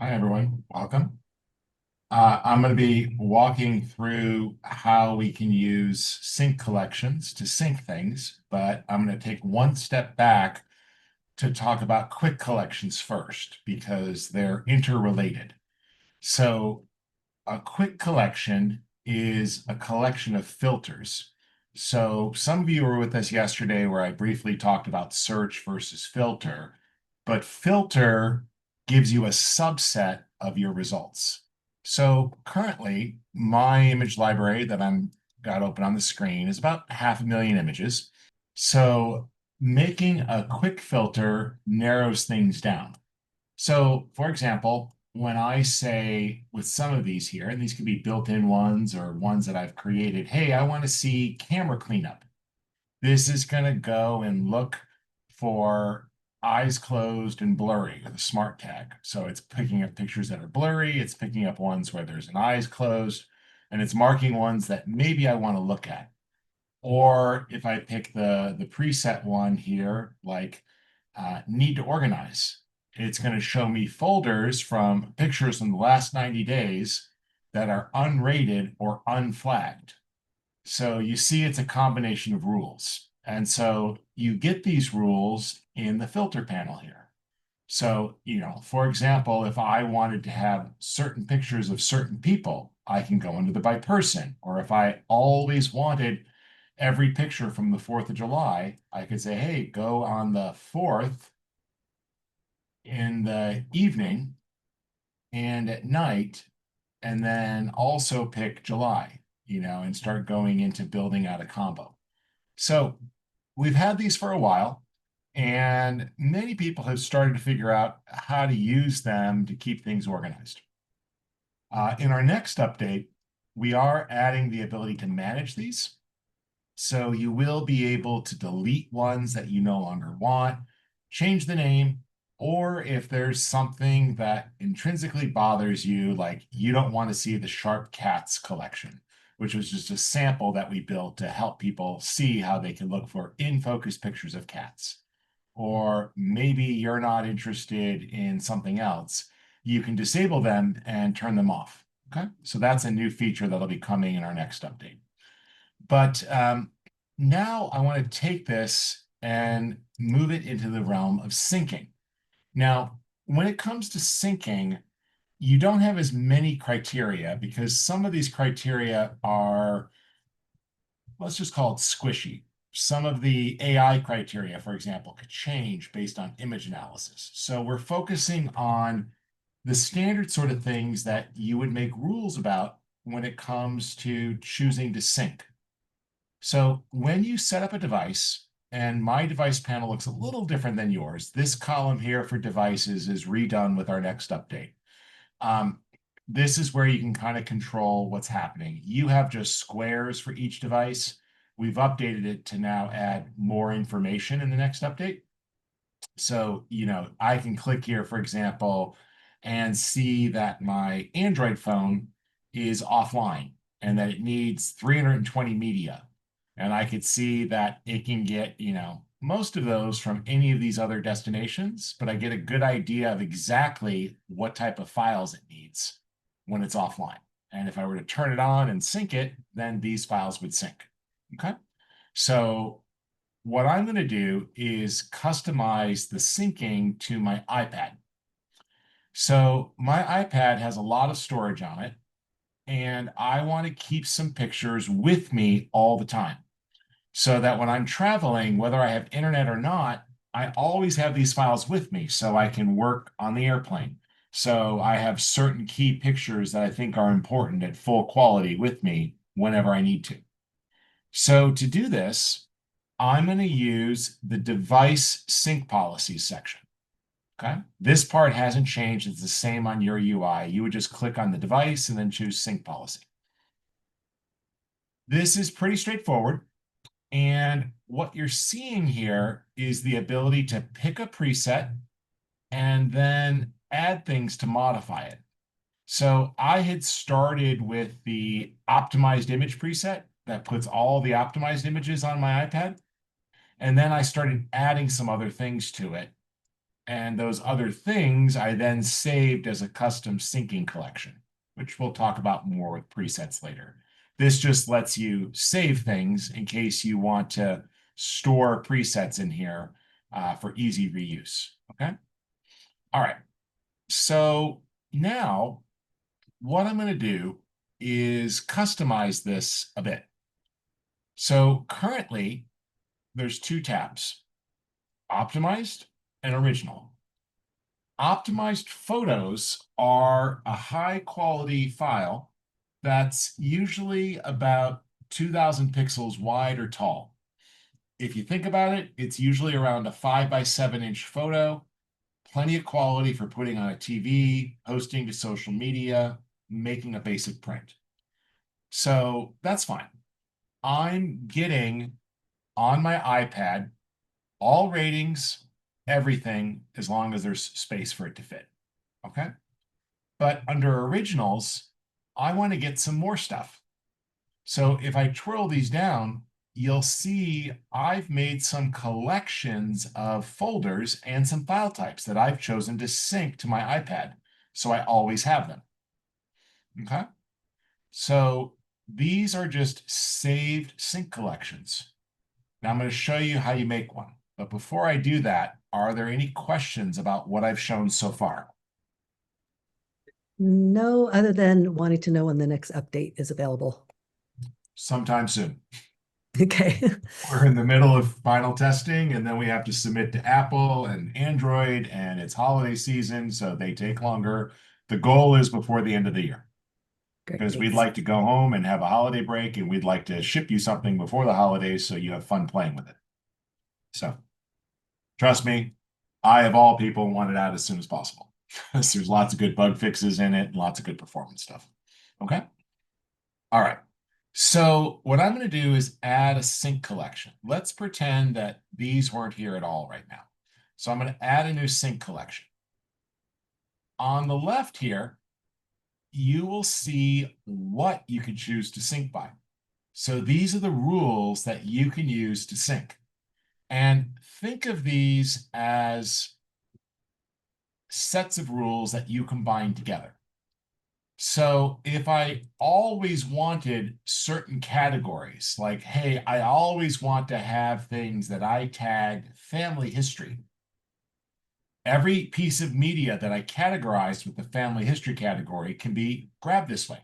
Hi, everyone. Welcome. I'm going to be walking through how we can use SyncCollections to sync things, but I'm going to take one step back to talk about quick collections first because they're interrelated. So, a quick collection is a collection of filters. So, some of you were with us yesterday where I briefly talked about search versus filter, but filter gives you a subset of your results. So, currently, my image library that I'm got open on the screen is about 500,000 images. So, making a quick filter narrows things down. So, for example, when I say with some of these here, and these could be built-in ones or ones that I've created, hey, I want to see camera cleanup. This is going to go and look for eyes closed and blurry with a smart tag. So it's picking up pictures that are blurry, it's picking up ones where there's an eyes closed, and it's marking ones that maybe I want to look at. Or if I pick the preset one here, like need to organize, it's going to show me folders from pictures in the last 90 days that are unrated or unflagged. So you see it's a combination of rules. And so you get these rules in the filter panel here. So, for example, if I wanted to have certain pictures of certain people, I can go into the by person. Or if I always wanted every picture from the 4th of July, I could say, hey, go on the 4th in the evening and at night, and then also pick July, and start going into building out a combo. So we've had these for a while, and many people have started to figure out how to use them to keep things organized. In our next update, we are adding the ability to manage these. So you will be able to delete ones that you no longer want, change the name, or if there's something that intrinsically bothers you, like you don't want to see the Sharp Cats collection, which was just a sample that we built to help people see how they can look for in-focus pictures of cats. Or maybe you're not interested in something else, you can disable them and turn them off. Okay, so that's a new feature that'll be coming in our next update. But now I want to take this and move it into the realm of syncing. Now, when it comes to syncing, you don't have as many criteria because some of these criteria are, let's just call it squishy. Some of the AI criteria, for example, could change based on image analysis. So we're focusing on the standard sort of things that you would make rules about when it comes to choosing to sync. So when you set up a device, and my device panel looks a little different than yours, this column here for devices is redone with our next update. Um, this is where you can kind of control what's happening. You have just squares for each device. We've updated it to now add more information in the next update. So, I can click here, for example, and see that my Android phone is offline and that it needs 320 media. And I could see that it can get, most of those from any of these other destinations, but I get a good idea of exactly what type of files it needs when it's offline. And if I were to turn it on and sync it, then these files would sync. Okay. So what I'm going to do is customize the syncing to my iPad. So my iPad has a lot of storage on it, and I want to keep some pictures with me all the time so that when I'm traveling, whether I have internet or not, I always have these files with me so I can work on the airplane. So I have certain key pictures that I think are important at full quality with me whenever I need to. So to do this, I'm going to use the device sync policies section. Okay. This part hasn't changed. It's the same on your UI. You would just click on the device and then choose sync policy. This is pretty straightforward. And what you're seeing here is the ability to pick a preset and then add things to modify it. So I had started with the optimized image preset that puts all the optimized images on my iPad. And then I started adding some other things to it. And those other things I then saved as a custom syncing collection, which we'll talk about more with presets later. This just lets you save things in case you want to store presets in here for easy reuse, okay? All right, so now what I'm gonna do is customize this a bit. So currently, there's two tabs, optimized and original. Optimized photos are a high quality file that's usually about 2000 pixels wide or tall. If you think about it, it's usually around a 5 by 7 inch photo, plenty of quality for putting on a TV, posting to social media, making a basic print. So that's fine. I'm getting on my iPad all ratings, everything, as long as there's space for it to fit. Okay. But under originals, I want to get some more stuff. So if I twirl these down, you'll see I've made some collections of folders and some file types that I've chosen to sync to my iPad. So I always have them. Okay. So these are just saved sync collections. Now I'm going to show you how you make one. But before I do that, are there any questions about what I've shown so far? No, other than wanting to know when the next update is available. Sometime soon. Okay. We're in the middle of final testing, and then we have to submit to Apple and Android, and it's holiday season, so they take longer. The goal is before the end of the year, because we'd Great. like to go home and have a holiday break, and we'd like to ship you something before the holidays so you have fun playing with it. So trust me, I, of all people, want it out as soon as possible. There's lots of good bug fixes in it and lots of good performance stuff. Okay. All right. So what I'm going to do is add a sync collection. Let's pretend that these weren't here at all right now. So I'm going to add a new sync collection. On the left here, you will see what you can choose to sync by. So these are the rules that you can use to sync. And think of these as sets of rules that you combine together. So if I always wanted certain categories, like, hey, I always want to have things that I tag family history. Every piece of media that I categorized with the family history category can be grabbed this way.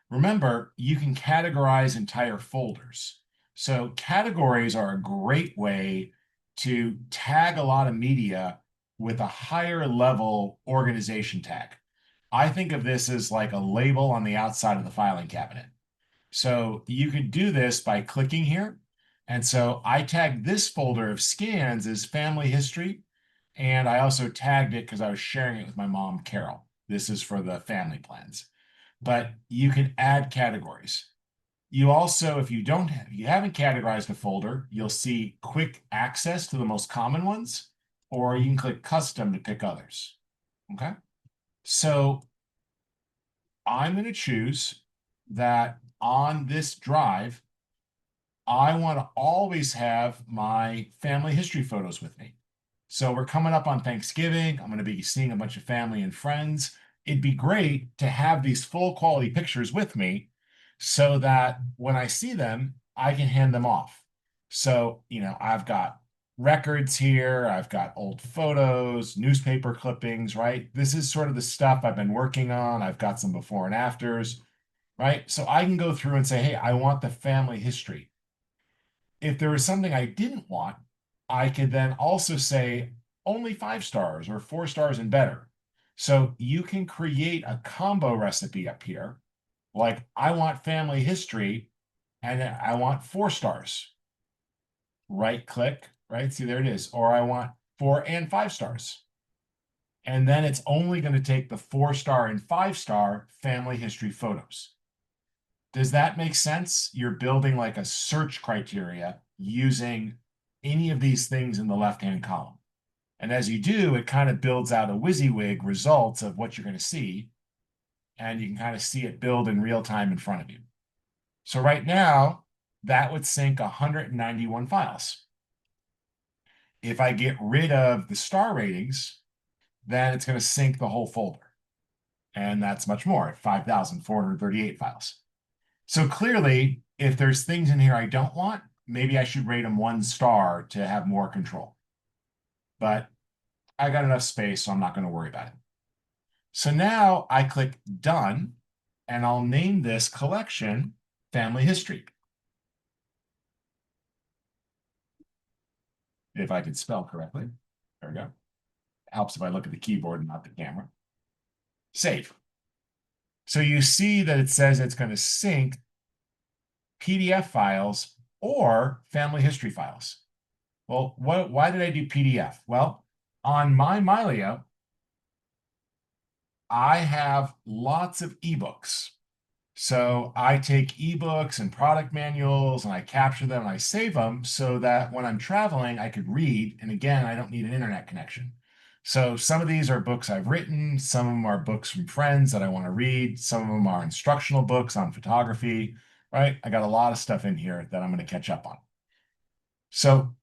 Remember, you can categorize entire folders. So categories are a great way to tag a lot of media with a higher level organization tag. I think of this as like a label on the outside of the filing cabinet. So you could do this by clicking here. And so I tagged this folder of scans as family history. And I also tagged it because I was sharing it with my mom, Carol. This is for the family plans. But you can add categories. You also, if you haven't categorized a folder, you'll see quick access to the most common ones, or you can click custom to pick others. Okay. So I'm going to choose that on this drive, I want to always have my family history photos with me. So we're coming up on Thanksgiving. I'm going to be seeing a bunch of family and friends. It'd be great to have these full quality pictures with me so that when I see them, I can hand them off. So, I've got records here, I've got old photos, newspaper clippings, right? This is sort of the stuff I've been working on. I've got some before and afters, right? So I can go through and say, hey, I want the family history. If there was something I didn't want, I could then also say only 5 stars or 4 stars and better. So you can create a combo recipe up here. Like I want family history and I want 4 stars. Right click, right? See, there it is. Or I want 4 and 5 stars. And then it's only going to take the 4 star and 5 star family history photos. Does that make sense? You're building like a search criteria using any of these things in the left-hand column. And as you do, it kind of builds out a WYSIWYG results of what you're going to see. And you can kind of see it build in real time in front of you. So right now, that would sync 191 files. if I get rid of the star ratings, then it's going to sync the whole folder. And that's much more, 5,438 files. So clearly, if there's things in here I don't want, maybe I should rate them 1 star to have more control. But I got enough space, so I'm not going to worry about it. So now I click Done, and I'll name this collection Family History. If I could spell correctly. There we go. Helps if I look at the keyboard and not the camera. Save. So you see that it says it's going to sync PDF files or family history files. Well, why did I do PDF? Well, on my Mylio, I have lots of ebooks. So I take ebooks and product manuals and I capture them and I save them so that when I'm traveling, I could read. And again, I don't need an internet connection. So some of these are books I've written. Some of them are books from friends that I want to read. Some of them are instructional books on photography, right? I got a lot of stuff in here that I'm going to catch up on. So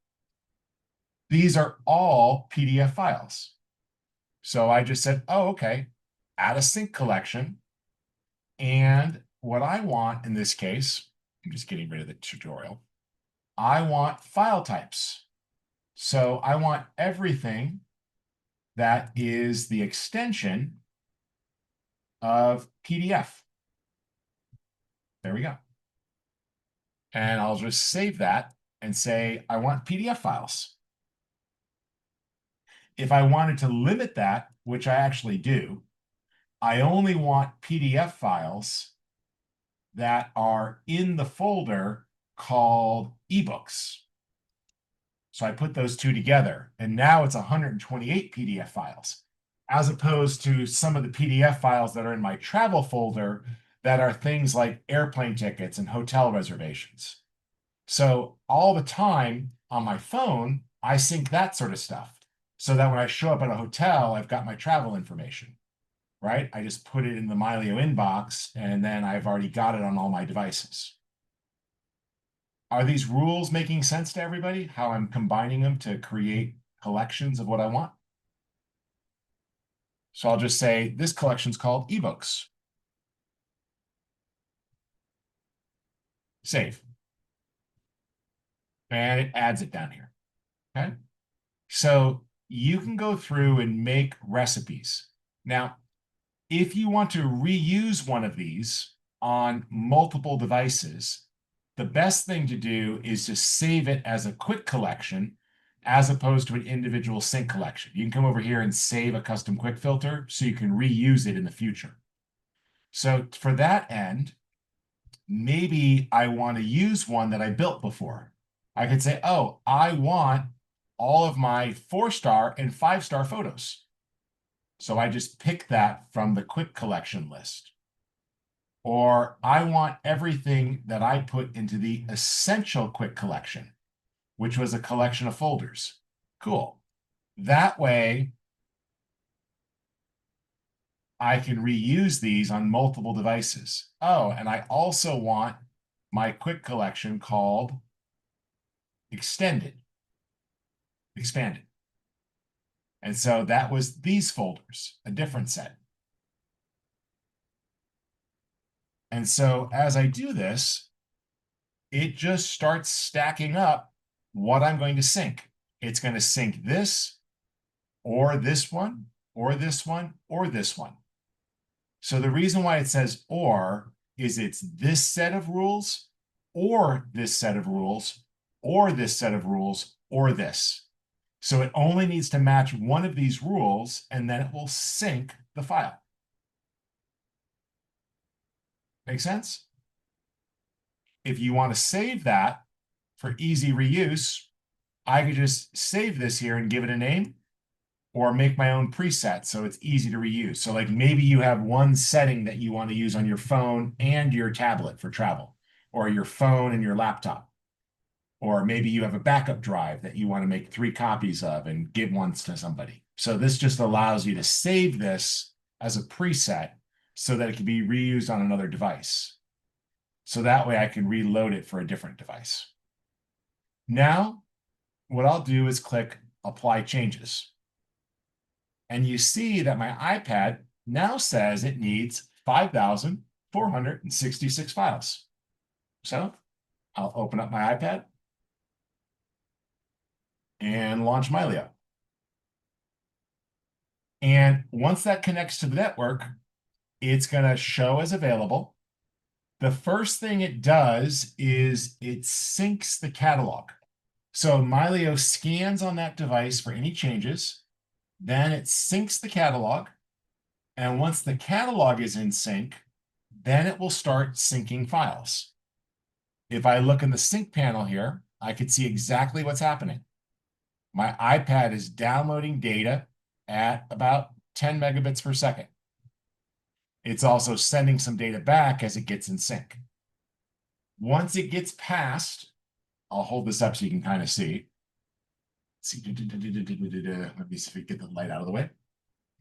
these are all PDF files. So I just said, oh, okay, add a sync collection. And what I want in this case, I'm just getting rid of the tutorial. I want file types. So I want everything that is the extension of PDF. There we go. And I'll just save that and say, I want PDF files. If I wanted to limit that, which I actually do, I only want PDF files that are in the folder called ebooks. So I put those two together, and now it's 128 PDF files, as opposed to some of the PDF files that are in my travel folder that are things like airplane tickets and hotel reservations. So all the time on my phone, I sync that sort of stuff so that when I show up at a hotel, I've got my travel information, right? I just put it in the Mylio inbox, and then I've already got it on all my devices. Are these rules making sense to everybody? How I'm combining them to create collections of what I want? So I'll just say this collection's called ebooks. Save. And it adds it down here. Okay. So you can go through and make recipes. Now, if you want to reuse one of these on multiple devices, the best thing to do is to save it as a quick collection as opposed to an individual sync collection. You can come over here and save a custom quick filter so you can reuse it in the future. So for that end, maybe I want to use one that I built before. I could say, oh, I want all of my 4-star and 5-star photos. So I just pick that from the quick collection list. Or I want everything that I put into the essential quick collection, which was a collection of folders. Cool. That way, I can reuse these on multiple devices. Oh, and I also want my quick collection called Expanded. And so that was these folders, a different set. And so as I do this, it just starts stacking up what I'm going to sync. It's going to sync this, or this one, or this one, or this one. So the reason why it says or is it's this set of rules, or this set of rules, or this set of rules, or this. So it only needs to match one of these rules, and then it will sync the file. Make sense? If you want to save that for easy reuse, I could just save this here and give it a name, or make my own preset so it's easy to reuse. So like maybe you have one setting that you want to use on your phone and your tablet for travel, or your phone and your laptop. Or maybe you have a backup drive that you want to make 3 copies of and give one to somebody. So this just allows you to save this as a preset so that it can be reused on another device. So that way I can reload it for a different device. Now, what I'll do is click apply changes. And you see that my iPad now says it needs 5,466 files. So I'll open up my iPad and launch Mylio. And once that connects to the network, it's going to show as available. The first thing it does is it syncs the catalog. So Mylio scans on that device for any changes, then it syncs the catalog, and once the catalog is in sync, then it will start syncing files. If I look in the sync panel here, I can see exactly what's happening. My iPad is downloading data at about 10 megabits per second. It's also sending some data back as it gets in sync. Once it gets past, I'll hold this up so you can kind of see. Let's see. Let me see if we get the light out of the way.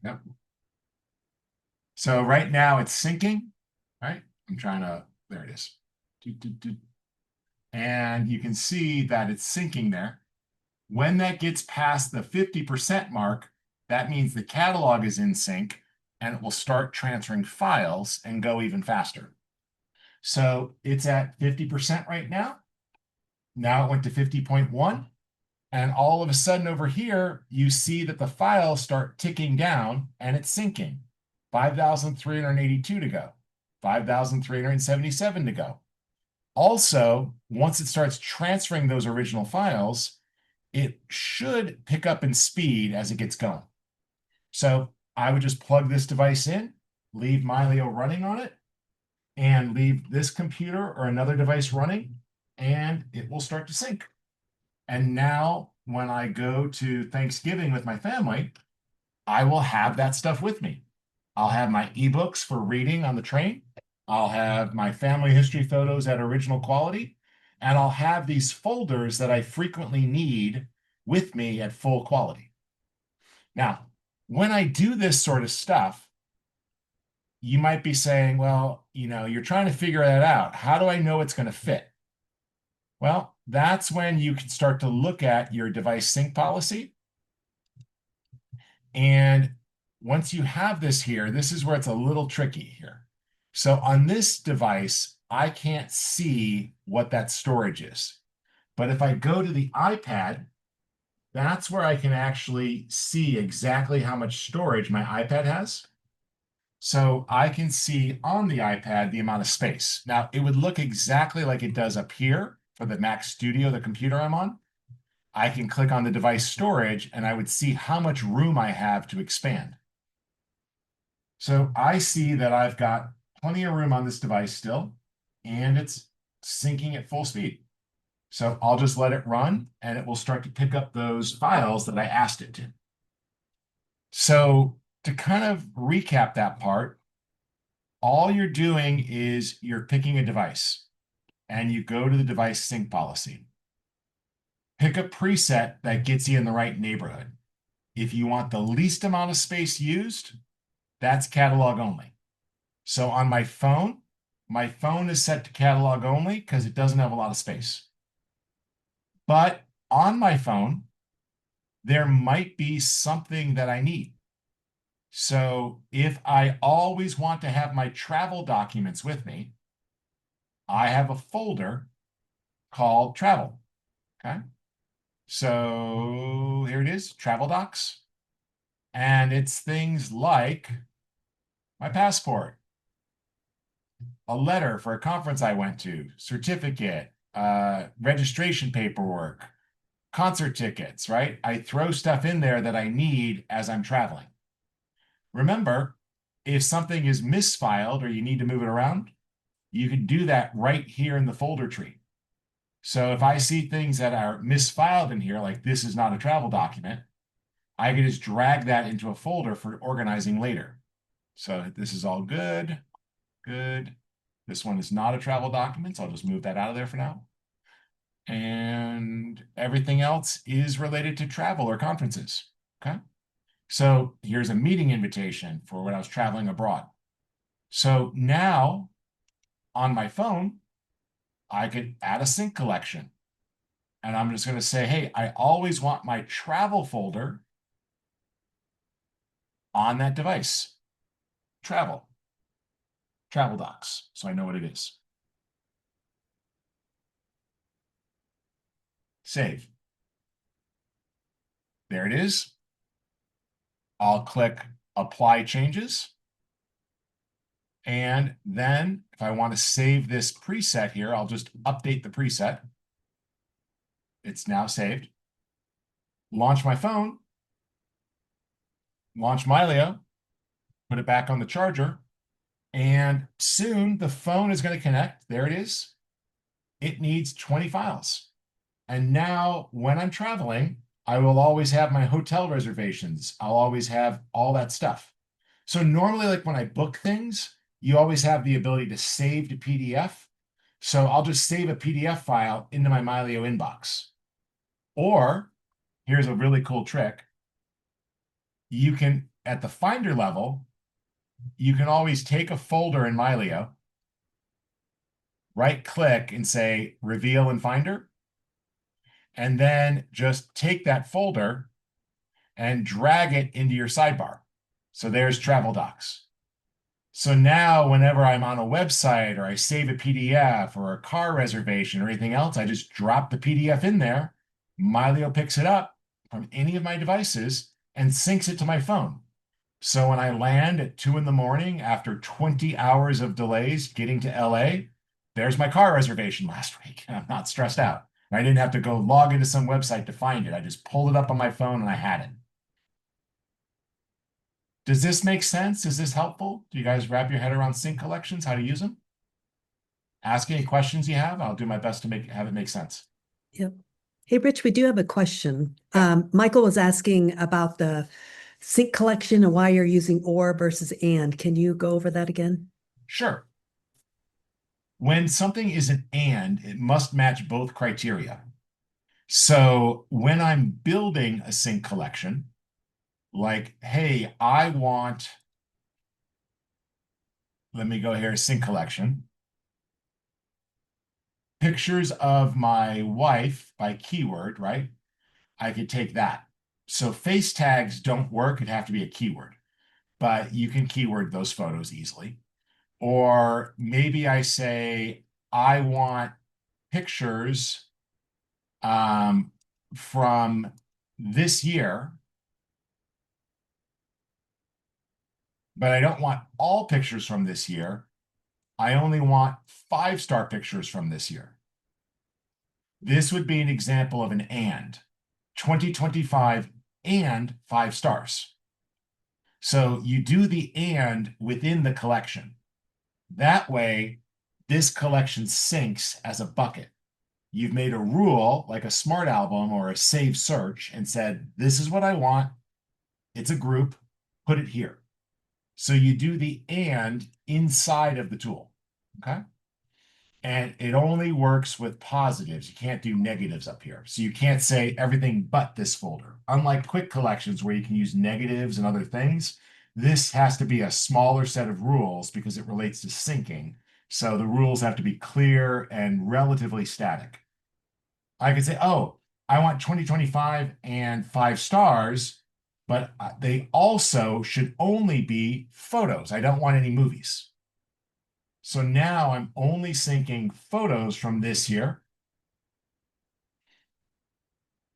Yep. So right now it's syncing, right? I'm trying to, there it is. And you can see that it's syncing there. When that gets past the 50% mark, that means the catalog is in sync and it will start transferring files and go even faster. So it's at 50% right now. Now it went to 50.1. And all of a sudden over here, you see that the files start ticking down and it's syncing. 5,382 to go. 5,377 to go. Also, once it starts transferring those original files, it should pick up in speed as it gets going. So I would just plug this device in, leave Mylio running on it, and leave this computer or another device running, and it will start to sync. And now when I go to Thanksgiving with my family, I will have that stuff with me. I'll have my ebooks for reading on the train. I'll have my family history photos at original quality, and I'll have these folders that I frequently need with me at full quality. Now, when I do this sort of stuff, you might be saying, well, you're trying to figure that out. How do I know it's going to fit? Well, that's when you can start to look at your device sync policy. And once you have this here, this is where it's a little tricky here. So on this device, I can't see what that storage is. But if I go to the iPad, that's where I can actually see exactly how much storage my iPad has. So I can see on the iPad the amount of space. Now, it would look exactly like it does up here for the Mac Studio, the computer I'm on. I can click on the device storage and I would see how much room I have to expand. So I see that I've got plenty of room on this device still, and it's syncing at full speed. So I'll just let it run and it will start to pick up those files that I asked it to. So to kind of recap that part, all you're doing is you're picking a device and you go to the device sync policy. Pick a preset that gets you in the right neighborhood. If you want the least amount of space used, that's catalog only. So on my phone is set to catalog only because it doesn't have a lot of space. But on my phone, there might be something that I need. So if I always want to have my travel documents with me, I have a folder called travel. Okay. So here it is, travel docs. And it's things like my passport, a letter for a conference I went to, certificate, registration paperwork, concert tickets, right? I throw stuff in there that I need as I'm traveling. Remember, if something is misfiled or you need to move it around, you can do that right here in the folder tree. So if I see things that are misfiled in here, like this is not a travel document, I can just drag that into a folder for organizing later. So this is all good, good. This one is not a travel document, so I'll just move that out of there for now. And everything else is related to travel or conferences, okay? So here's a meeting invitation for when I was traveling abroad. So now on my phone, I could add a sync collection. And I'm just going to say, hey, I always want my travel folder on that device. Travel docs. So I know what it is. Save. There it is. I'll click apply changes. And then if I want to save this preset here, I'll just update the preset. It's now saved. Launch my phone. Launch Mylio. Put it back on the charger. And soon the phone is going to connect. There it is. It needs 20 files. And now when I'm traveling, I will always have my hotel reservations. I'll always have all that stuff. So normally, like when I book things, you always have the ability to save to PDF. So I'll just save a PDF file into my Mylio inbox. Or here's a really cool trick. You can, at the Finder level, you can always take a folder in Mylio, right click and say reveal in Finder, and then just take that folder and drag it into your sidebar. So there's travel docs. So now whenever I'm on a website or I save a PDF or a car reservation or anything else, I just drop the PDF in there. Mylio picks it up from any of my devices and syncs it to my phone. So when I land at 2 in the morning after 20 hours of delays getting to LA, there's my car reservation last week. And I'm not stressed out. I didn't have to go log into some website to find it. I just pulled it up on my phone and I had it. Does this make sense? Is this helpful? Do you guys wrap your head around SyncCollections, how to use them? Ask any questions you have. I'll do my best to have it make sense. Yep. Hey, Rich, we do have a question. Michael was asking about the sync collection and why you're using or versus and. Can you go over that again? Sure. When something is an and, it must match both criteria. So when I'm building a sync collection, like, hey, I want, let me go here, sync collection. Pictures of my wife by keyword, right? I could take that. So face tags don't work. It'd have to be a keyword, but you can keyword those photos easily. Or maybe I say, I want pictures from this year, but I don't want all pictures from this year. I only want 5-star pictures from this year. This would be an example of an and. 2025 and 5 stars. So you do the and within the collection. That way, this collection syncs as a bucket. You've made a rule like a smart album or a save search and said, this is what I want. It's a group, put it here. So you do the and inside of the tool, okay? And it only works with positives. You can't do negatives up here. So you can't say everything but this folder. Unlike quick collections where you can use negatives and other things, this has to be a smaller set of rules because it relates to syncing. So the rules have to be clear and relatively static. I could say, oh, I want 2025 and 5 stars, but they also should only be photos. I don't want any movies. So now I'm only syncing photos from this year.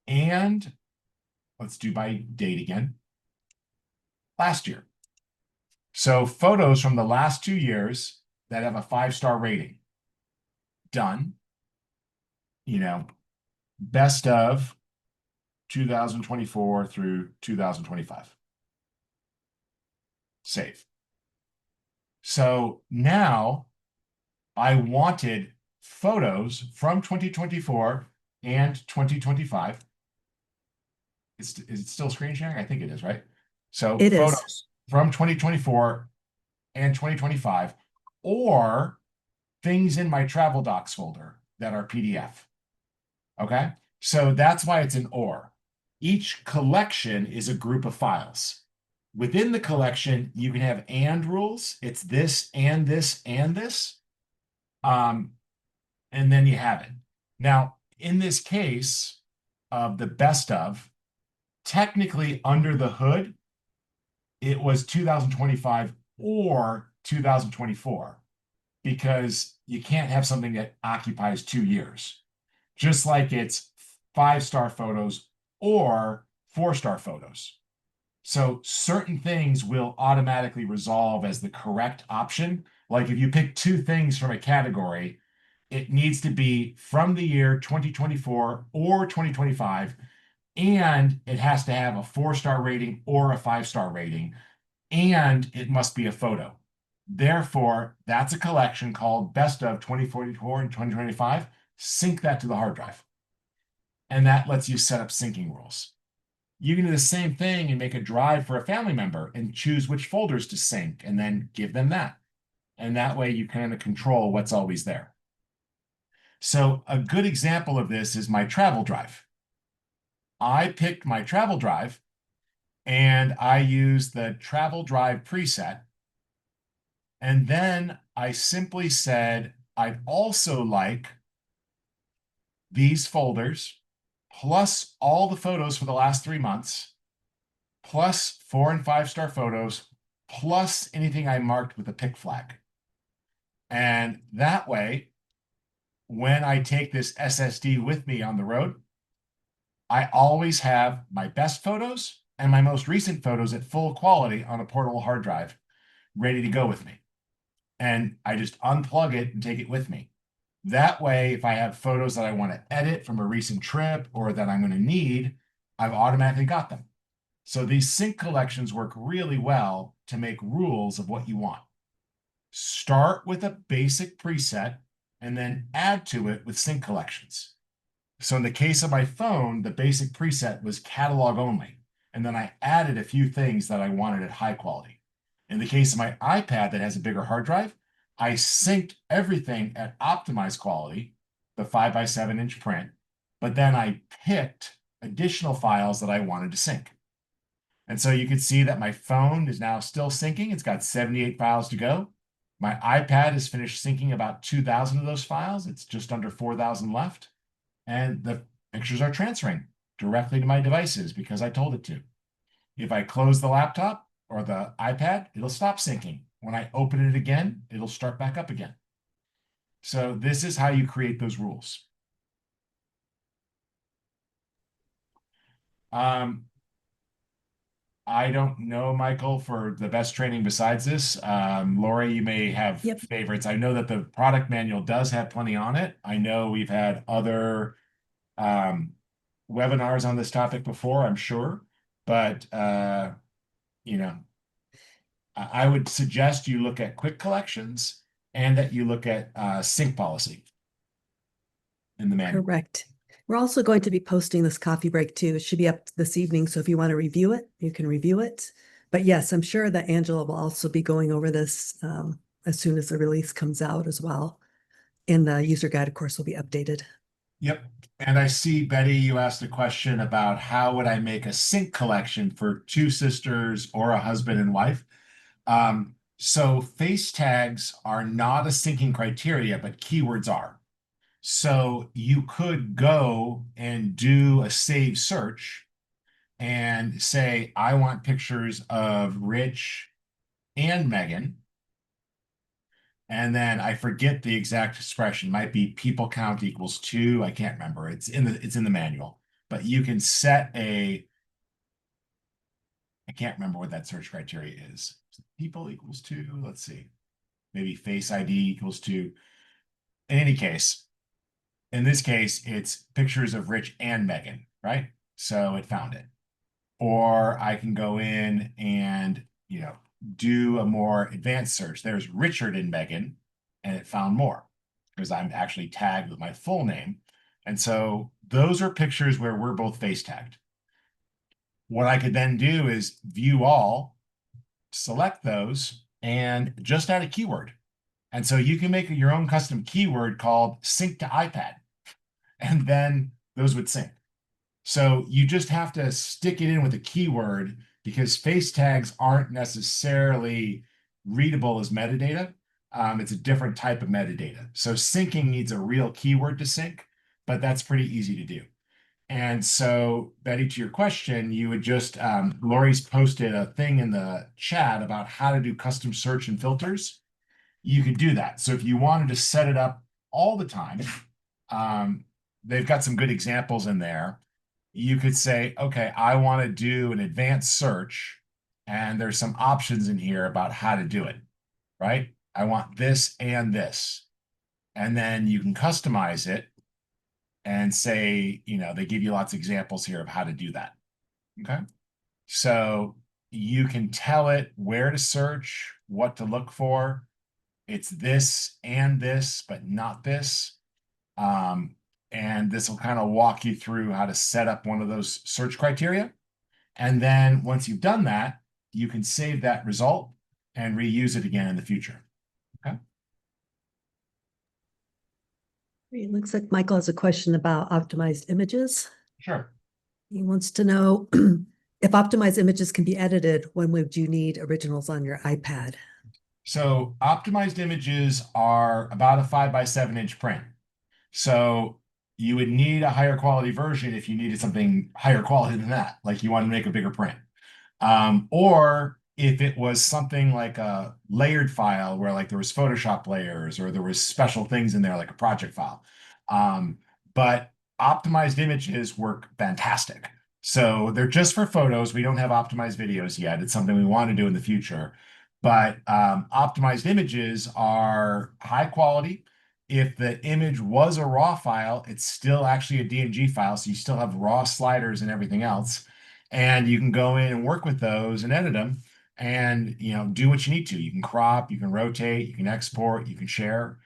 And let's do by date again. Last year. So photos from the last 2 years that have a 5-star rating. Done. You know, best of 2024 through 2025. Save. So now I wanted photos from 2024 and 2025. Is it still screen sharing? I think it is, right? So It photos is. from 2024 and 2025, or things in my travel docs folder that are PDF. Okay. So that's why it's an or. Each collection is a group of files. Within the collection, you can have and rules. It's this and this and this. And then you have it. Now, in this case of the best of, technically under the hood, it was 2025 or 2024 because you can't have something that occupies 2 years, just like it's 5-star photos or 4-star photos. So certain things will automatically resolve as the correct option. Like if you pick two things from a category, it needs to be from the year 2024 or 2025, and it has to have a 4-star rating or a 5-star rating, and it must be a photo. Therefore, that's a collection called Best of 2044 and 2025. Sync that to the hard drive. And that lets you set up syncing rules. You can do the same thing and make a drive for a family member and choose which folders to sync and then give them that. And that way you kind of control what's always there. So a good example of this is my travel drive. I picked my travel drive and I used the travel drive preset. And then I simply said, I'd also like these folders, plus all the photos for the last 3 months, plus 4- and 5-star photos, plus anything I marked with a pick flag. And that way, when I take this SSD with me on the road, I always have my best photos and my most recent photos at full quality on a portable hard drive ready to go with me. And I just unplug it and take it with me. That way, if I have photos that I want to edit from a recent trip or that I'm going to need, I've automatically got them. So these sync collections work really well to make rules of what you want. Start with a basic preset and then add to it with sync collections. So in the case of my phone, the basic preset was catalog only. And then I added a few things that I wanted at high quality. In the case of my iPad that has a bigger hard drive, I synced everything at optimized quality, the 5x7-inch print, but then I picked additional files that I wanted to sync. And so you can see that my phone is now still syncing. It's got 78 files to go. My iPad has finished syncing about 2,000 of those files. It's just under 4,000 left. And the pictures are transferring directly to my devices because I told it to. If I close the laptop or the iPad, it'll stop syncing. When I open it again, it'll start back up again. So this is how you create those rules. I don't know, Michael, for the best training besides this. Lori, you may have favorites. I know that the product manual does have plenty on it. I know we've had other webinars on this topic before, I'm sure. But, you know, I would suggest you look at quick collections and that you look at sync policy in the manual. Correct. We're also going to be posting this coffee break too. It should be up this evening. So if you want to review it, you can review it. But yes, I'm sure that Angela will also be going over this as soon as the release comes out as well. And the user guide, of course, will be updated. Yep. And I see, Betty, you asked a question about how would I make a sync collection for two sisters or a husband and wife. So face tags are not a syncing criteria, but keywords are. So you could go and do a save search and say, I want pictures of Rich and Megan. And then I forget the exact expression, might be people count equals 2. I can't remember. It's in the manual. But you can set I can't remember what that search criteria is. People equals 2. Let's see. Maybe face ID equals 2. In any case, in this case, it's pictures of Rich and Megan, right? So it found it. Or I can go in and, do a more advanced search. There's Richard and Megan, and it found more because I'm actually tagged with my full name. And so those are pictures where we're both face tagged. What I could then do is view all, select those, and just add a keyword. And so you can make your own custom keyword called sync to iPad, and then those would sync. So you just have to stick it in with a keyword because face tags aren't necessarily readable as metadata. It's a different type of metadata. So syncing needs a real keyword to sync. but that's pretty easy to do. And so, Betty, to your question, you would just, Lori's posted a thing in the chat about how to do custom search and filters. You could do that. So if you wanted to set it up all the time, um, they've got some good examples in there. You could say, okay, I want to do an advanced search, and there's some options in here about how to do it, right? I want this and this. And then you can customize it and say, they give you lots of examples here of how to do that. Okay. So you can tell it where to search, what to look for. It's this and this, but not this. And this will kind of walk you through how to set up one of those search criteria. And then once you've done that, you can save that result and reuse it again in the future. Okay. It looks like Michael has a question about optimized images. Sure. He wants to know if optimized images can be edited, when would you need originals on your iPad? So optimized images are about a 5x7 inch print. So you would need a higher quality version if you needed something higher quality than that, like you want to make a bigger print. Or if it was something like a layered file where like there was Photoshop layers or there was special things in there like a project file. But optimized images work fantastic. So they're just for photos. We don't have optimized videos yet. It's something we want to do in the future. But optimized images are high quality. If the image was a raw file, it's still actually a DNG file. So you still have raw sliders and everything else. And you can go in and work with those and edit them and do what you need to. You can crop, you can rotate, you can export, you can share.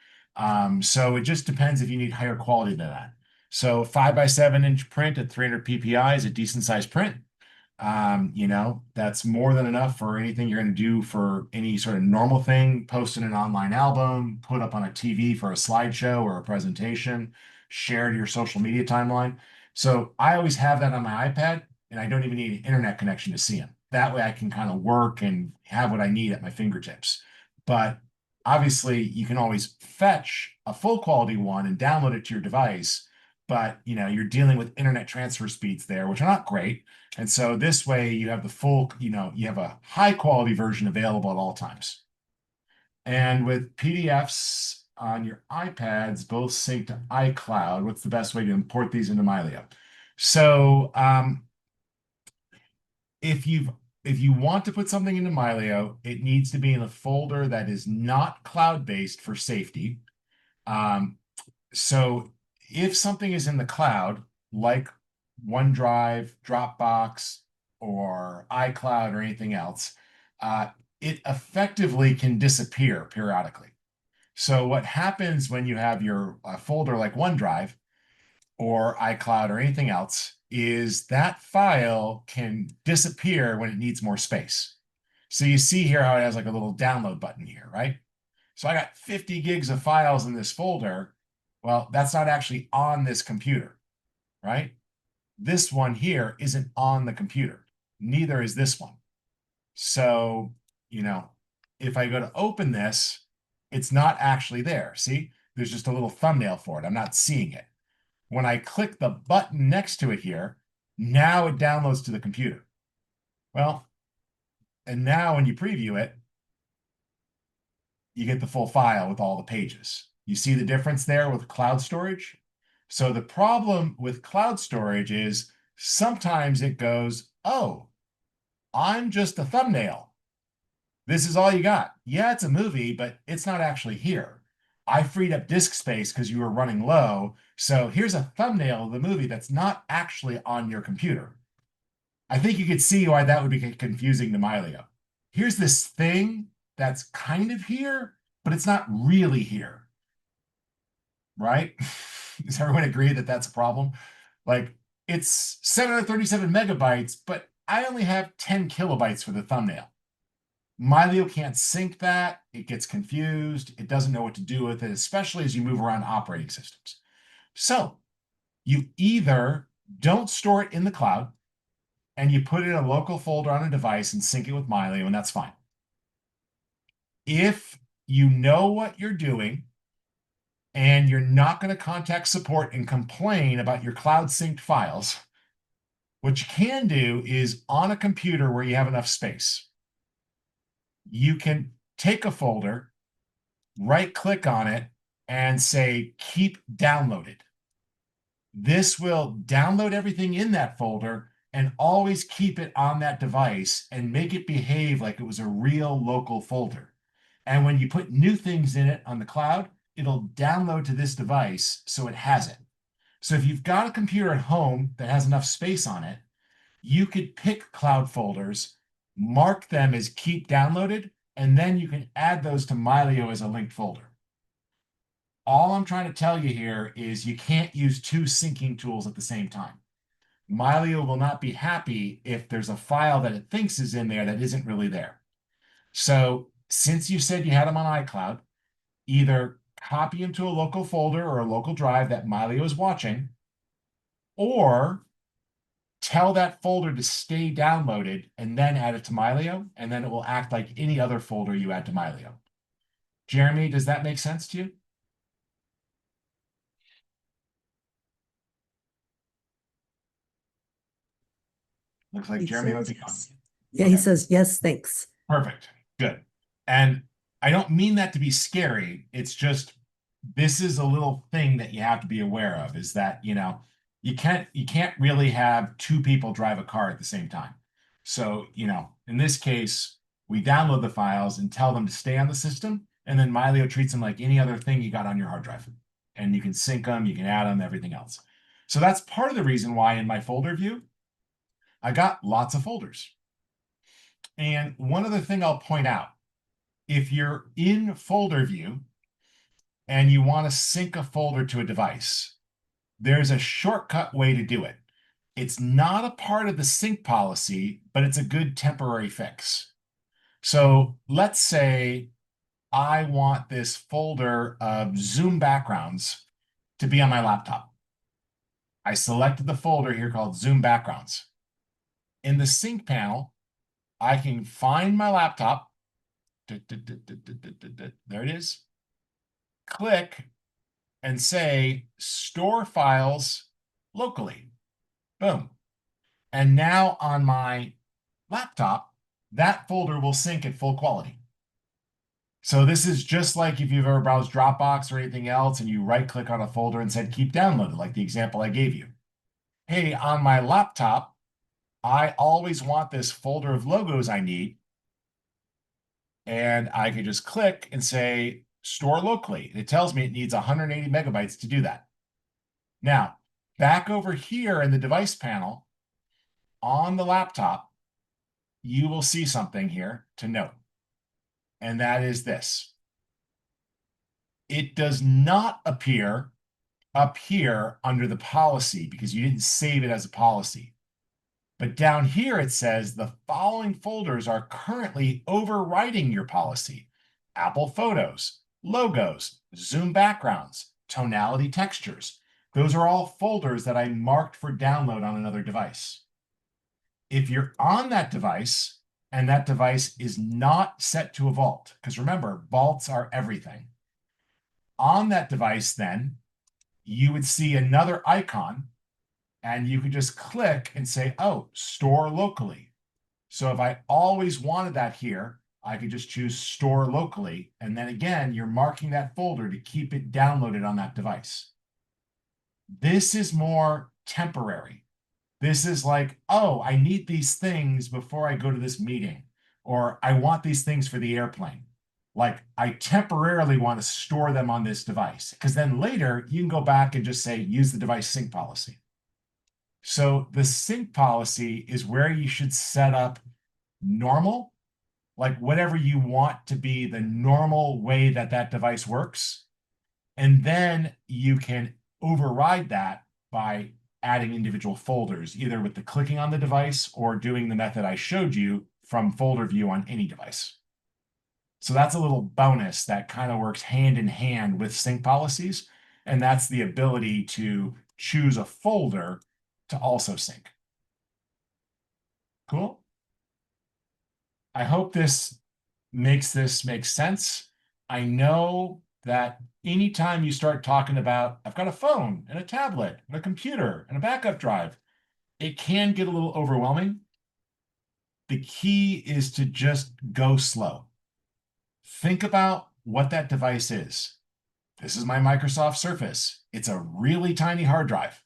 So it just depends if you need higher quality than that. So 5x7 inch print at 300 PPI is a decent sized print. That's more than enough for anything you're going to do for any sort of normal thing, post in an online album, put up on a TV for a slideshow or a presentation, share to your social media timeline. So I always have that on my iPad, and I don't even need an internet connection to see them. That way I can kind of work and have what I need at my fingertips. But obviously, you can always fetch a full quality one and download it to your device. But you're dealing with internet transfer speeds there, which are not great. And so this way you have the full, you have a high quality version available at all times. And with PDFs on your iPads, both sync to iCloud, what's the best way to import these into Mylio? So if you want to put something into Mylio, it needs to be in a folder that is not cloud-based for safety. So if something is in the cloud, like OneDrive, Dropbox, or iCloud or anything else, it effectively can disappear periodically. So what happens when you have your folder like OneDrive or iCloud or anything else is that file can disappear when it needs more space. So you see here how it has like a little download button here, right? So I got 50 gigs of files in this folder. Well, that's not actually on this computer, right? This one here isn't on the computer. Neither is this one. So, if I go to open this, it's not actually there. See, there's just a little thumbnail for it. I'm not seeing it. When I click the button next to it here, now it downloads to the computer. Well, and now when you preview it, you get the full file with all the pages. You see the difference there with cloud storage? So the problem with cloud storage is sometimes it goes, oh, I'm just a thumbnail. This is all you got. Yeah, it's a movie, but it's not actually here. I freed up disk space because you were running low. So here's a thumbnail of the movie that's not actually on your computer. I think you could see why that would be confusing to Mylio. Here's this thing that's kind of here, but it's not really here. Right? Does everyone agree that that's a problem? Like, it's 737 megabytes, but I only have 10 kilobytes for the thumbnail. Mylio can't sync that. It gets confused. It doesn't know what to do with it, especially as you move around operating systems. So you either don't store it in the cloud and you put it in a local folder on a device and sync it with Mylio, and that's fine. If you know what you're doing and you're not going to contact support and complain about your cloud synced files, what you can do is on a computer where you have enough space, you can take a folder, right click on it, and say, keep downloaded. This will download everything in that folder and always keep it on that device and make it behave like it was a real local folder. And when you put new things in it on the cloud, it'll download to this device so it has it. So if you've got a computer at home that has enough space on it, you could pick cloud folders, mark them as keep downloaded, and then you can add those to Mylio as a linked folder. All I'm trying to tell you here is you can't use two syncing tools at the same time. Mylio will not be happy if there's a file that it thinks is in there that isn't really there. So since you said you had them on iCloud, either copy them to a local folder or a local drive that Mylio is watching, or tell that folder to stay downloaded and then add it to Mylio, and then it will act like any other folder you add to Mylio. Jeremy, does that make sense to you? Looks like He Jeremy might says be gone. yes. Yeah, Okay. he says, yes, thanks. Perfect. Good. And I don't mean that to be scary. It's just this is a little thing that you have to be aware of, is that, you can't really have two people drive a car at the same time. So, in this case, we download the files and tell them to stay on the system, and then Mylio treats them like any other thing you got on your hard drive. And you can sync them, you can add them, everything else. So that's part of the reason why in my folder view, I got lots of folders. And one other thing I'll point out, if you're in folder view and you want to sync a folder to a device, there's a shortcut way to do it. It's not a part of the sync policy, but it's a good temporary fix. So let's say I want this folder of Zoom backgrounds to be on my laptop. I selected the folder here called Zoom backgrounds. In the sync panel, I can find my laptop. There it is. Click and say store files locally. Boom. And now on my laptop, that folder will sync at full quality. So this is just like if you've ever browsed Dropbox or anything else and you right click on a folder and said keep downloaded, like the example I gave you. Hey, on my laptop, I always want this folder of logos I need. And I can just click and say store locally. It tells me it needs 180 megabytes to do that. Now, back over here in the device panel on the laptop, you will see something here to note. And that is this. It does not appear up here under the policy because you didn't save it as a policy. But down here it says the following folders are currently overriding your policy: Apple Photos, logos, Zoom backgrounds, tonality textures. Those are all folders that I marked for download on another device. If you're on that device and that device is not set to a vault, because remember, vaults are everything. On that device, then, you would see another icon and you could just click and say, oh, store locally. So if I always wanted that here, I could just choose store locally. And then again, you're marking that folder to keep it downloaded on that device. This is more temporary. This is like, oh, I need these things before I go to this meeting, or I want these things for the airplane. Like I temporarily want to store them on this device, because then later you can go back and just say, use the device sync policy. So the sync policy is where you should set up normal, like whatever you want to be the normal way that that device works. And then you can override that by adding individual folders, either with the clicking on the device or doing the method I showed you from folder view on any device. So that's a little bonus that kind of works hand in hand with sync policies. And that's the ability to choose a folder to also sync. Cool. I hope this makes sense. I know that anytime you start talking about, I've got a phone and a tablet and a computer and a backup drive, it can get a little overwhelming. The key is to just go slow. Think about what that device is. This is my Microsoft Surface. It's a really tiny hard drive.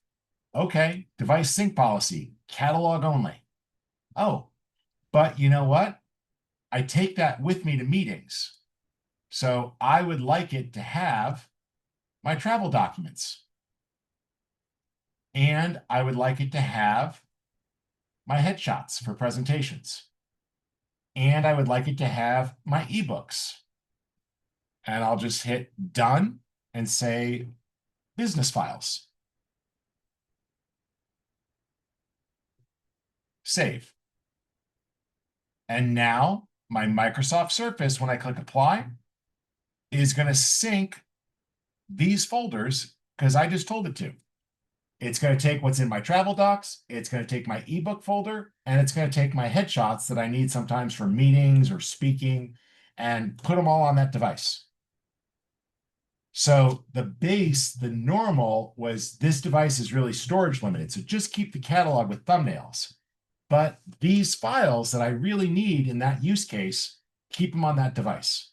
Okay, device sync policy, catalog only. Oh, but you know what? I take that with me to meetings. So I would like it to have my travel documents. And I would like it to have my headshots for presentations. And I would like it to have my ebooks. And I'll just hit done and say business files. Save. And now my Microsoft Surface, when I click apply, is going to sync these folders because I just told it to. It's going to take what's in my travel docs, it's going to take my ebook folder, and it's going to take my headshots that I need sometimes for meetings or speaking and put them all on that device. So the base, the normal was this device is really storage limited. So just keep the catalog with thumbnails. But these files that I really need in that use case, keep them on that device.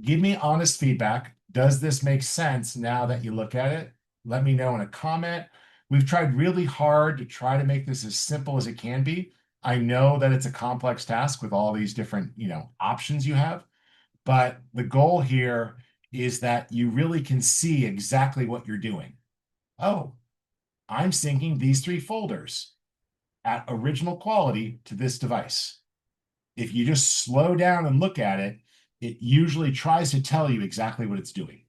Give me honest feedback. Does this make sense now that you look at it? Let me know in a comment. We've tried really hard to try to make this as simple as it can be. I know that it's a complex task with all these different, options you have, but the goal here is that you really can see exactly what you're doing. Oh, I'm syncing these 3 folders at original quality to this device. If you just slow down and look at it, it usually tries to tell you exactly what it's doing.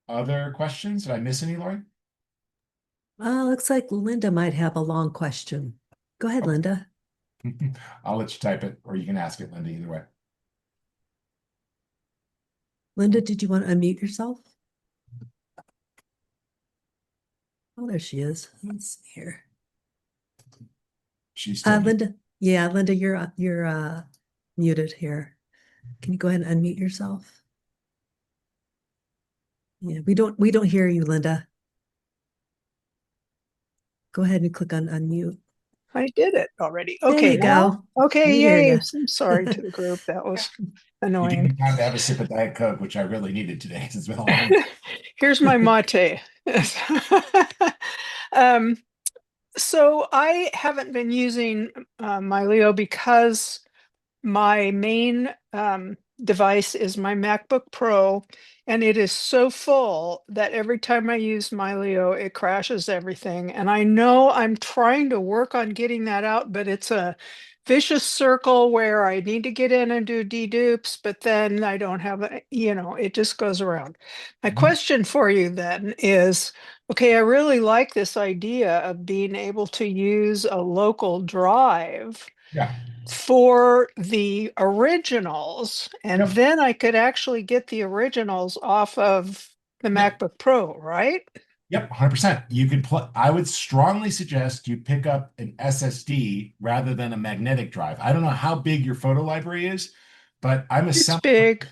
Other questions? Did I miss any, Lori? Looks like Linda might have a long question. Go ahead, Linda. I'll let you type it, or you can ask it, Linda, either way. Linda, did you want to unmute yourself? Oh, there she is. Let's see here. She's still Linda. Yeah, Linda, you're muted here. Can you go ahead and unmute yourself? Yeah, we don't hear you, Linda. Go ahead and click on unmute. I did it already. There Okay, you now? go. Okay, We hear yay. ya. I'm sorry to the group. That was You annoying. gave me time to have a sip of Diet Coke, which I really needed today. It's been a long day. Here's my mate. um, so I haven't been using Mylio because my main device is my MacBook Pro, and it is so full that every time I use Mylio, it crashes everything. And I know I'm trying to work on getting that out, but it's a vicious circle where I need to get in and do dedupes, but then I don't have it just goes around. My question for you then is, okay, I really like this idea of being able to use a local drive Yeah. for the originals, and Yep. then I could actually get the originals off of the Yep. MacBook Pro, right? Yep, 100%. You can I would strongly suggest you pick up an SSD rather than a magnetic drive. I don't know how big your photo library is, but I'm It's assembling. big.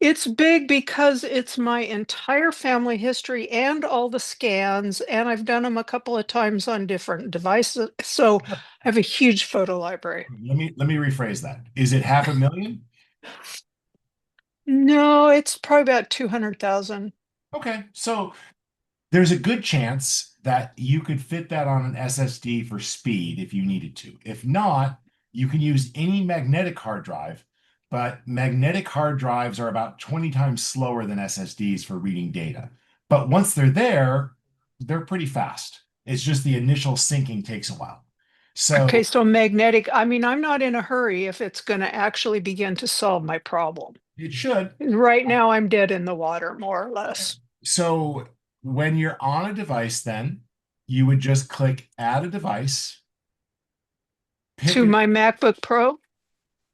It's big because it's my entire family history and all the scans, and I've done them a couple of times on different devices. So I have a huge photo library. Let me rephrase that. Is it 500,000? No, it's probably about 200,000. Okay, so there's a good chance that you could fit that on an SSD for speed if you needed to. If not, you can use any magnetic hard drive, but magnetic hard drives are about 20 times slower than SSDs for reading data. But once they're there, they're pretty fast. It's just the initial syncing takes a while. Okay, So so magnetic, I mean, I'm not in a hurry if it's going to actually begin to solve my problem. it should. Right now, I'm dead in the water, more or less. So when you're on a device, then you would just click add a device, pick To it. my MacBook Pro?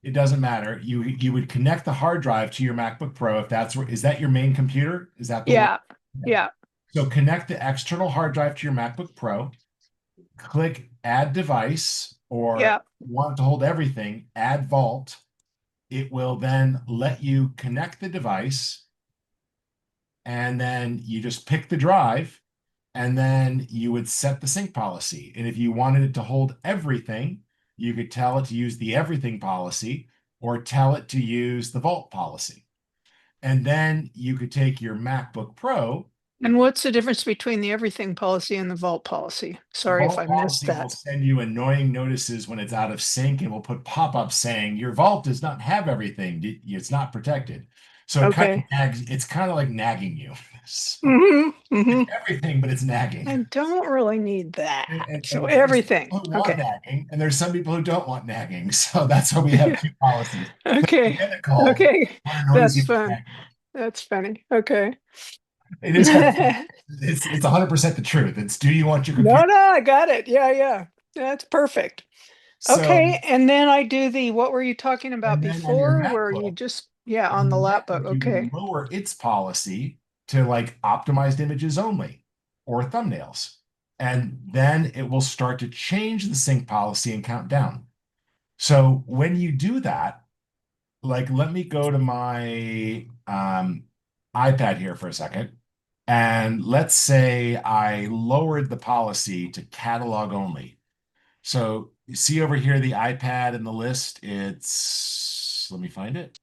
It doesn't matter. You would connect the hard drive to your MacBook Pro if that's where, is that your main computer? Is that the one? Yeah, yeah. So connect the external hard drive to your MacBook Pro. click add device, or Yeah. want to hold everything, add vault. It will then let you connect the device, and then you just pick the drive, and then you would set the sync policy. And if you wanted it to hold everything, you could tell it to use the everything policy or tell it to use the vault policy. And then you could take your MacBook Pro. And what's the difference between the everything policy and the vault policy? The Sorry if vault I missed policy will that. send you annoying notices when it's out of sync, and will put pop-ups saying your vault does not have everything. It's not protected. So it kind of Okay. nags, it's kind of like nagging you. So Hmm. it's everything, but it's nagging. I don't really need that. So And there's everything. people who want Okay. nagging, and there's some people who don't want nagging. So that's why we have two policies. Okay. Identical, Okay. one annoys That's you with fun. nagging. That's funny. Okay. It is kind of funny. It's 100% the truth. It's, do you want your No, computer? no, I got it. Yeah, yeah. That's perfect. So, Okay. And then I do the, what were you talking about and then on your before? Where you MacBook, just, yeah, on on the your laptop. MacBook, you can Okay. lower its policy to like optimized images only or thumbnails. And then it will start to change the sync policy and count down. So when you do that, like, let me go to my iPad here for a second. And let's say I lowered the policy to catalog only. So you see over here the iPad in the list. It's, let me find it.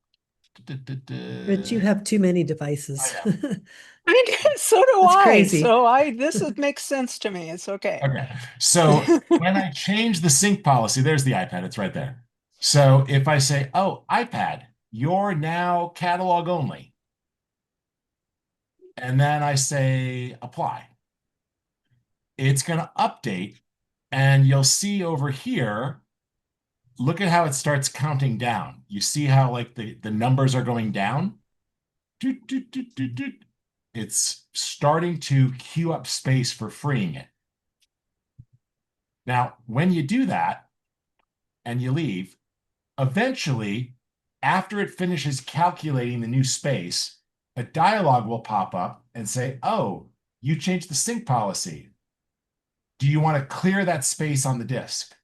Rich, you have too many I devices. know. I mean, so do That's I. crazy. So makes sense to me. It's okay. Okay. So when I change the sync policy, there's the iPad. It's right there. So if I say, oh, iPad, you're now catalog only, and then I say apply, it's going to update. And you'll see over here, look at how it starts counting down. You see how like the numbers are going down? Doot, doot, doot, doot, doot. It's starting to queue up space for freeing it. Now, when you do that and you leave, eventually, after it finishes calculating the new space, a dialog will pop up and say, oh, you changed the sync policy. Do you want to clear that space on the disk?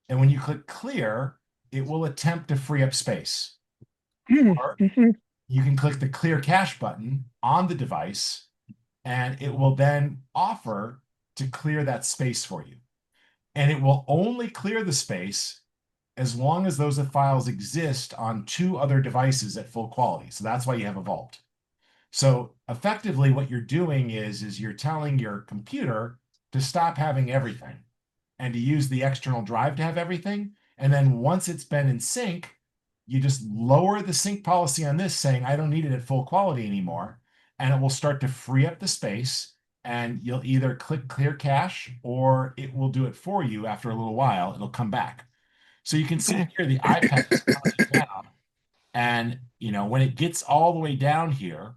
And when you click clear, it will attempt to free up space. Or Mhm. you can click the clear cache button on the device, and it will then offer to clear that space for you. And it will only clear the space as long as those files exist on two other devices at full quality. So that's why you have a vault. So effectively what you're doing is you're telling your computer to stop having everything and to use the external drive to have everything. And then once it's been in sync, you just lower the sync policy on this, saying, I don't need it at full quality anymore. And it will start to free up the space. And you'll either click clear cache, or it will do it for you after a little while. It'll come back. So you can see Okay. here the iPad is counting down. And when it gets all the way down here,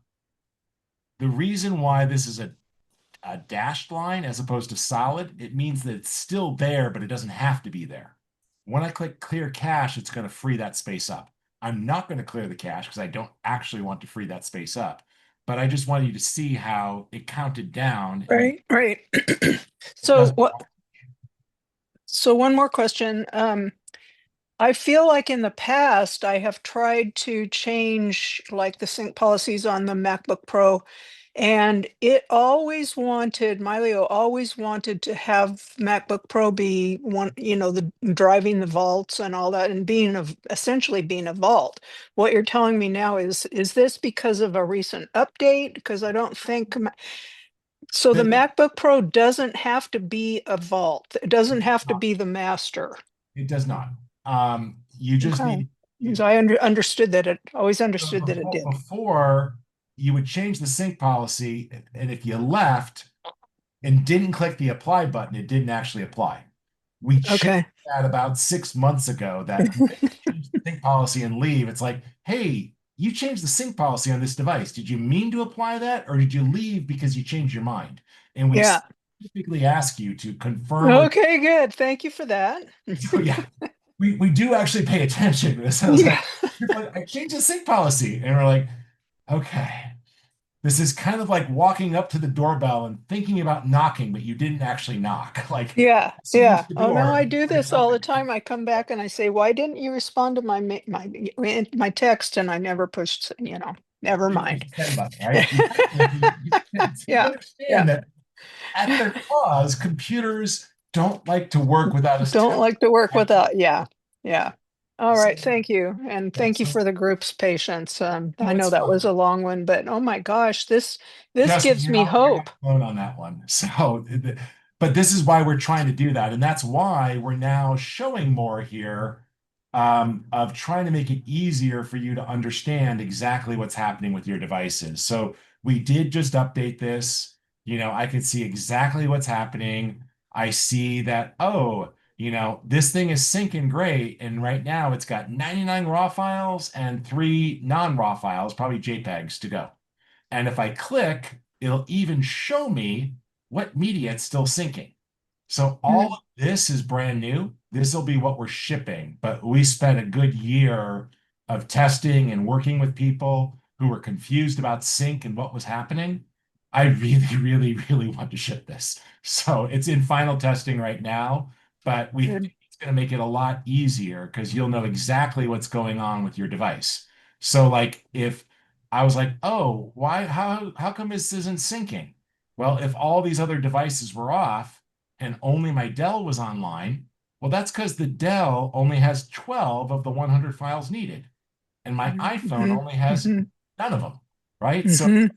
the reason why this is a dashed line as opposed to solid, it means that it's still there, but it doesn't have to be there. When I click clear cache, it's going to free that space up. I'm not going to clear the cache because I don't actually want to free that space up. But I just wanted you to see how it counted down. And Right, right. it So doesn't. so one more question. I feel like in the past, I have tried to change like the sync policies on the MacBook Pro, and Mylio always wanted to have MacBook Pro be one, the driving the vaults and all that, and essentially being a vault. What you're telling me now is this because of a recent update? Because I don't think so. The It, MacBook Pro doesn't have to be a vault. It doesn't have to be the master. it does not. You just Okay. need So I understood that always so understood that it did. before you would change the sync policy, and if you left and didn't click the apply button, it didn't actually apply. We changed Okay. that about 6 months ago, that when you change the sync policy and leave, it's like, hey, you changed the sync policy on this device. Did you mean to apply that, or did you leave because you changed your mind? And we Yeah. specifically ask you to confirm or Okay, good. Thank you for that. so yeah, we do actually pay attention to this. I was Yeah. like, I changed the sync policy, and we're like, okay. this is kind of like walking up to the doorbell and thinking about knocking, but you didn't actually knock. Like, Yeah, as soon as yeah. the Oh no, door, I do before you this all open the time. I come back and I say, "Why didn't you respond to my text?" And I never pushed, never you push mind. the send button, right? Exactly. You Yeah, understand yeah. that at their cause, computers don't like to work without us Don't telling like to work them. without, yeah, yeah. All So, right, thank you. And yeah, thank you so for the group's patience. I no, know it's that was fine. a long one, but oh my gosh, this Justin, gives me you're not hope. alone on that one. So, but this is why we're trying to do that, and that's why we're now showing more here of trying to make it easier for you to understand exactly what's happening with your devices. So we did just update this. I could see exactly what's happening. I see that, oh, this thing is syncing great, and right now it's got 99 raw files and 3 non-raw files, probably JPEGs to go. And if I click, it'll even show me what media it's still syncing. So all Mhm. of this is brand new. This will be what we're shipping. But we spent a good year of testing and working with people who were confused about sync and what was happening. I really, really, really want to ship this. So it's in final testing right now, but we Good. think it's going to make it a lot easier because you'll know exactly what's going on with your device. So like if I was like, oh, why, how come this isn't syncing? Well, if all these other devices were off and only my Dell was online, well, that's because the Dell only has 12 of the 100 files needed, and my iPhone Mhm, only has mhm, none of them, right? So mhm.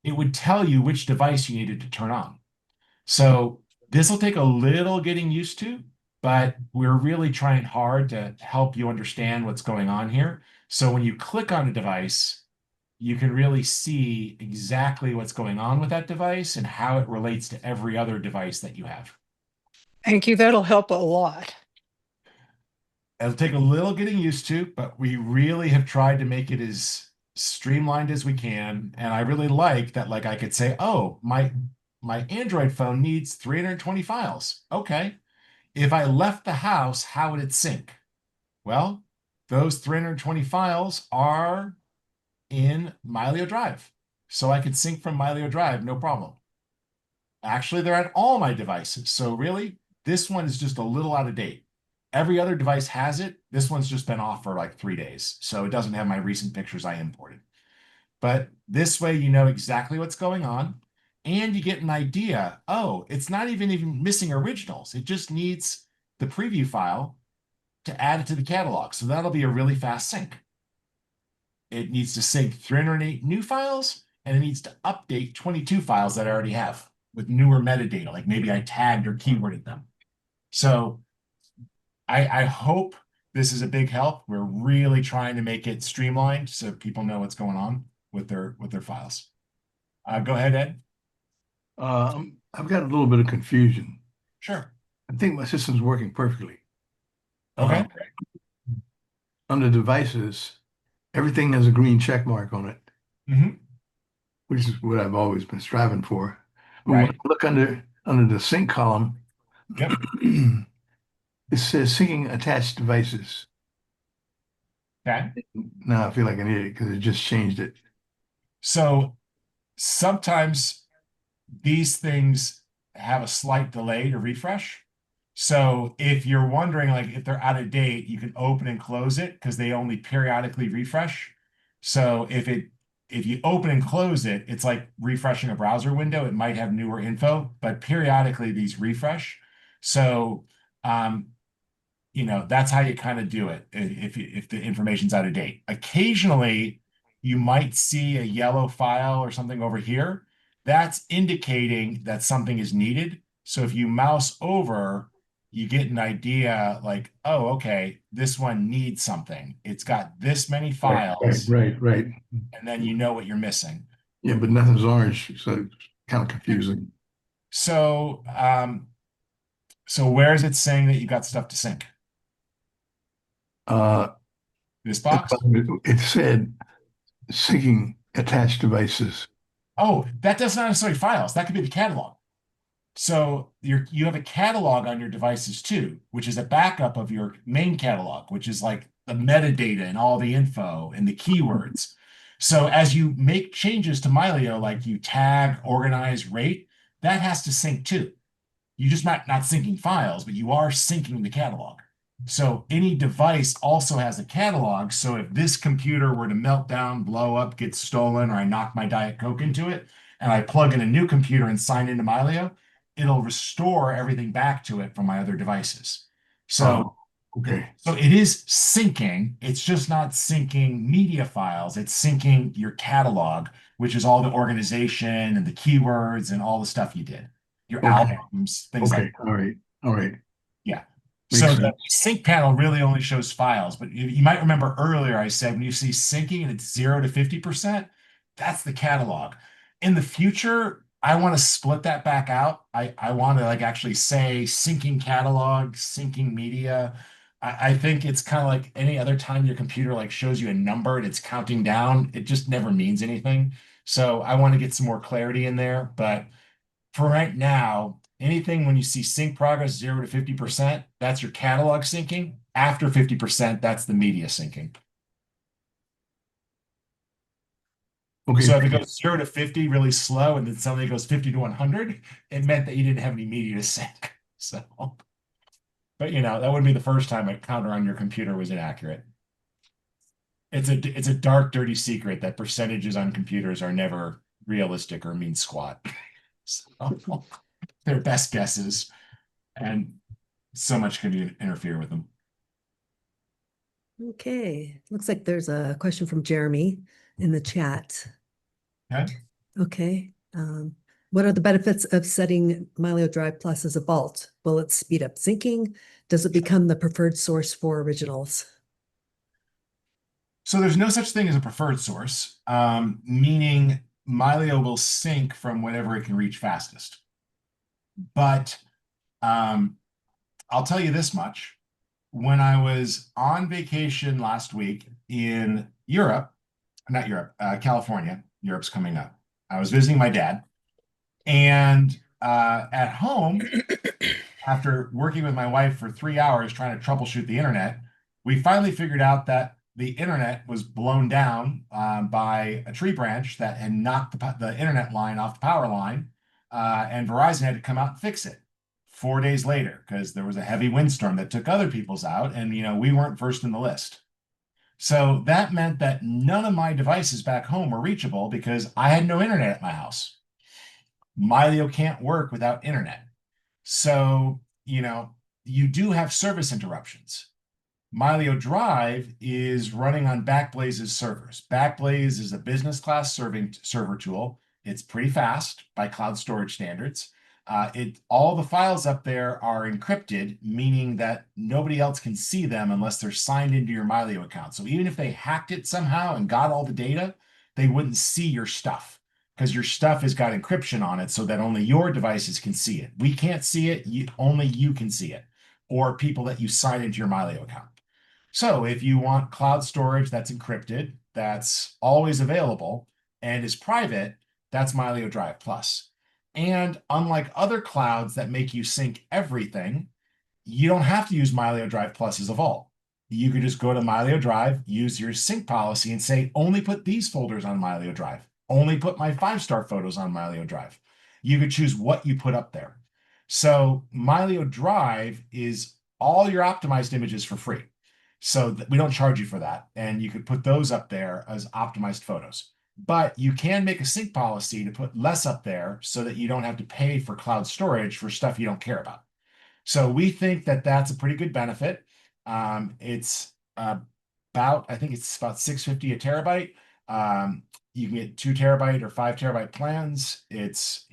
it would tell you which device you needed to turn on. So this will take a little getting used to, but we're really trying hard to help you understand what's going on here. So when you click on a device, you can really see exactly what's going on with that device and how it relates to every other device that you have. Thank you. That'll help a lot. It'll take a little getting used to, but we really have tried to make it as streamlined as we can. And I really like that, like I could say, oh, my Android phone needs 320 files. Okay. If I left the house, how would it sync? Well, those 320 files are in Mylio Drive. So I could sync from Mylio Drive, no problem. Actually, they're on all my devices. So really, this one is just a little out of date. Every other device has it. This one's just been off for like 3 days. So it doesn't have my recent pictures I imported. But this way, you know exactly what's going on and you get an idea. Oh, it's not even missing originals. It just needs the preview file to add it to the catalog. So that'll be a really fast sync. It needs to sync 308 new files and it needs to update 22 files that I already have with newer metadata, like maybe I tagged or keyworded them. So I hope this is a big help. We're really trying to make it streamlined so people know what's going on with their files. Go ahead, Ed. I've got a little bit of confusion. Sure. I think my system's working perfectly. Okay. Uh, under devices, everything has a green check mark on it, Hmm. which is what I've always been striving for. But when Right. I look under the sync column, Yep. it says syncing attached devices. Okay. Now I feel like an idiot because it just changed it. So sometimes these things have a slight delay to refresh. So if you're wondering, like, if they're out of date, you can open and close it because they only periodically refresh. So if you open and close it, it's like refreshing a browser window. It might have newer info, but periodically these refresh. So um, that's how you kind of do it if the information's out of date. Occasionally, you might see a yellow file or something over here. That's indicating that something is needed. So if you mouse over, you get an idea like, oh, okay, this one needs something. It's got this many files, Right. and then you know what you're missing. Yeah, but nothing's orange, so it's kind of confusing. So, so where is it saying that you got stuff to sync? Uh, This box? it said syncing attached devices. Oh, that does not necessarily files. That could be the catalog. So you have a catalog on your devices too, which is a backup of your main catalog, which is like the metadata and all the info and the keywords. So as you make changes to Mylio, like you tag, organize, rate, that has to sync too. You just not syncing files, but you are syncing the catalog. So any device also has a catalog. So if this computer were to melt down, blow up, get stolen, or I knock my Diet Coke into it, and I plug in a new computer and sign into Mylio, it'll restore everything back to it from my other devices. So, Okay. so it is syncing. It's just not syncing media files. It's syncing your catalog, which is all the organization and the keywords and all the stuff you did, your Okay. albums, things like Okay. All right. All right. yeah. Makes So the sense. sync panel really only shows files, but you might remember earlier I said when you see syncing and it's 0 to 50%, that's the catalog. In the future, I want to split that back out. I want to like actually say syncing catalog, syncing media. I think it's kind of like any other time your computer like shows you a number and it's counting down, it just never means anything. So I want to get some more clarity in there, but for right now, anything when you see sync progress 0 to 50%, that's your catalog syncing. After 50%, that's the media syncing. Okay. So if it goes 0 to 50 really slow and then suddenly it goes 50 to 100, it meant that you didn't have any media to sync. So, but that wouldn't be the first time a counter on your computer was inaccurate. It's a dark, dirty secret that percentages on computers are never realistic or mean squat. So they're best guesses. And so much can interfere with them. Okay, looks like there's a question from Jeremy in the chat. Okay. Okay. What are the benefits of setting Mylio Drive Plus as a vault? Will it speed up syncing? Does it become the preferred source for originals? So there's no such thing as a preferred source, meaning Mylio will sync from whatever it can reach fastest. But I'll tell you this much. When I was on vacation last week in Europe, not Europe, California, Europe's coming up. I was visiting my dad. And at home, after working with my wife for 3 hours trying to troubleshoot the internet, we finally figured out that the internet was blown down by a tree branch that had knocked the internet line off the power line, and Verizon had to come out and fix it 4 days later because there was a heavy windstorm that took other people's out, and we weren't first in the list. So that meant that none of my devices back home were reachable because I had no internet at my house. Mylio can't work without internet. So, you do have service interruptions. Mylio Drive is running on Backblaze's servers. Backblaze is a business class server tool. It's pretty fast by cloud storage standards. All the files up there are encrypted, meaning that nobody else can see them unless they're signed into your Mylio account. So even if they hacked it somehow and got all the data, they wouldn't see your stuff because your stuff has got encryption on it so that only your devices can see it. We can't see it, only you can see it, or people that you sign into your Mylio account. So if you want cloud storage that's encrypted, that's always available, and is private, that's Mylio Drive Plus. And unlike other clouds that make you sync everything, you don't have to use Mylio Drive Plus as a vault. You could just go to Mylio Drive, use your sync policy, and say, only put these folders on Mylio Drive. Only put my 5-star photos on Mylio Drive. You could choose what you put up there. So Mylio Drive is all your optimized images for free. So we don't charge you for that. And you could put those up there as optimized photos. But you can make a sync policy to put less up there so that you don't have to pay for cloud storage for stuff you don't care about. So we think that that's a pretty good benefit. It's I think it's about $6.50 a terabyte. You can get 2 terabyte or 5 terabyte plans. It's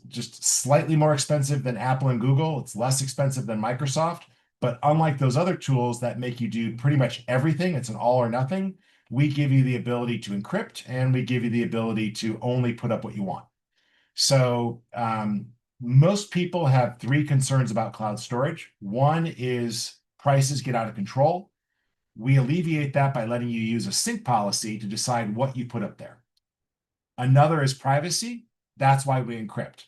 just slightly more expensive than Apple and Google. It's less expensive than Microsoft. But unlike those other tools that make you do pretty much everything, it's an all or nothing. We give you the ability to encrypt, and we give you the ability to only put up what you want. So most people have 3 concerns about cloud storage. One is prices get out of control. We alleviate that by letting you use a sync policy to decide what you put up there. Another is privacy. That's why we encrypt.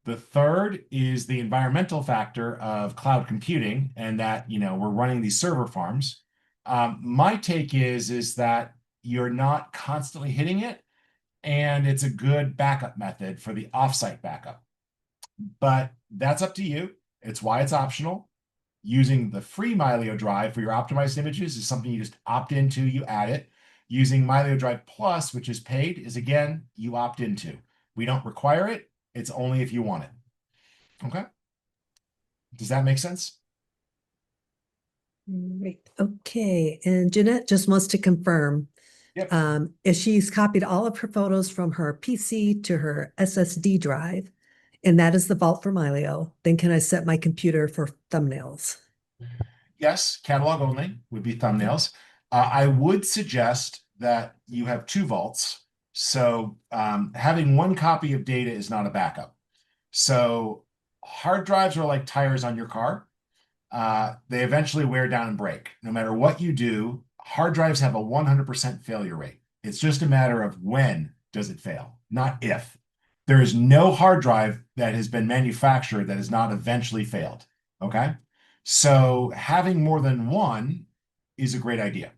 The third is the environmental factor of cloud computing and that, we're running these server farms. My take is that you're not constantly hitting it, and it's a good backup method for the offsite backup. But that's up to you. It's why it's optional. Using the free Mylio Drive for your optimized images is something you just opt into, you add it. Using Mylio Drive Plus, which is paid, is again, you opt into. We don't require it. It's only if you want it. Okay? Does that make sense? Great. Okay. And Jeanette just wants to confirm, Yep. if she's copied all of her photos from her PC to her SSD drive, and that is the vault for Mylio, then can I set my computer for thumbnails? Yes, catalog only would be thumbnails. I would suggest that you have two vaults. So having one copy of data is not a backup. So hard drives are like tires on your car. They eventually wear down and break. No matter what you do, hard drives have a 100% failure rate. It's just a matter of when does it fail, not if. There is no hard drive that has been manufactured that has not eventually failed. Okay? So having more than one is a great idea.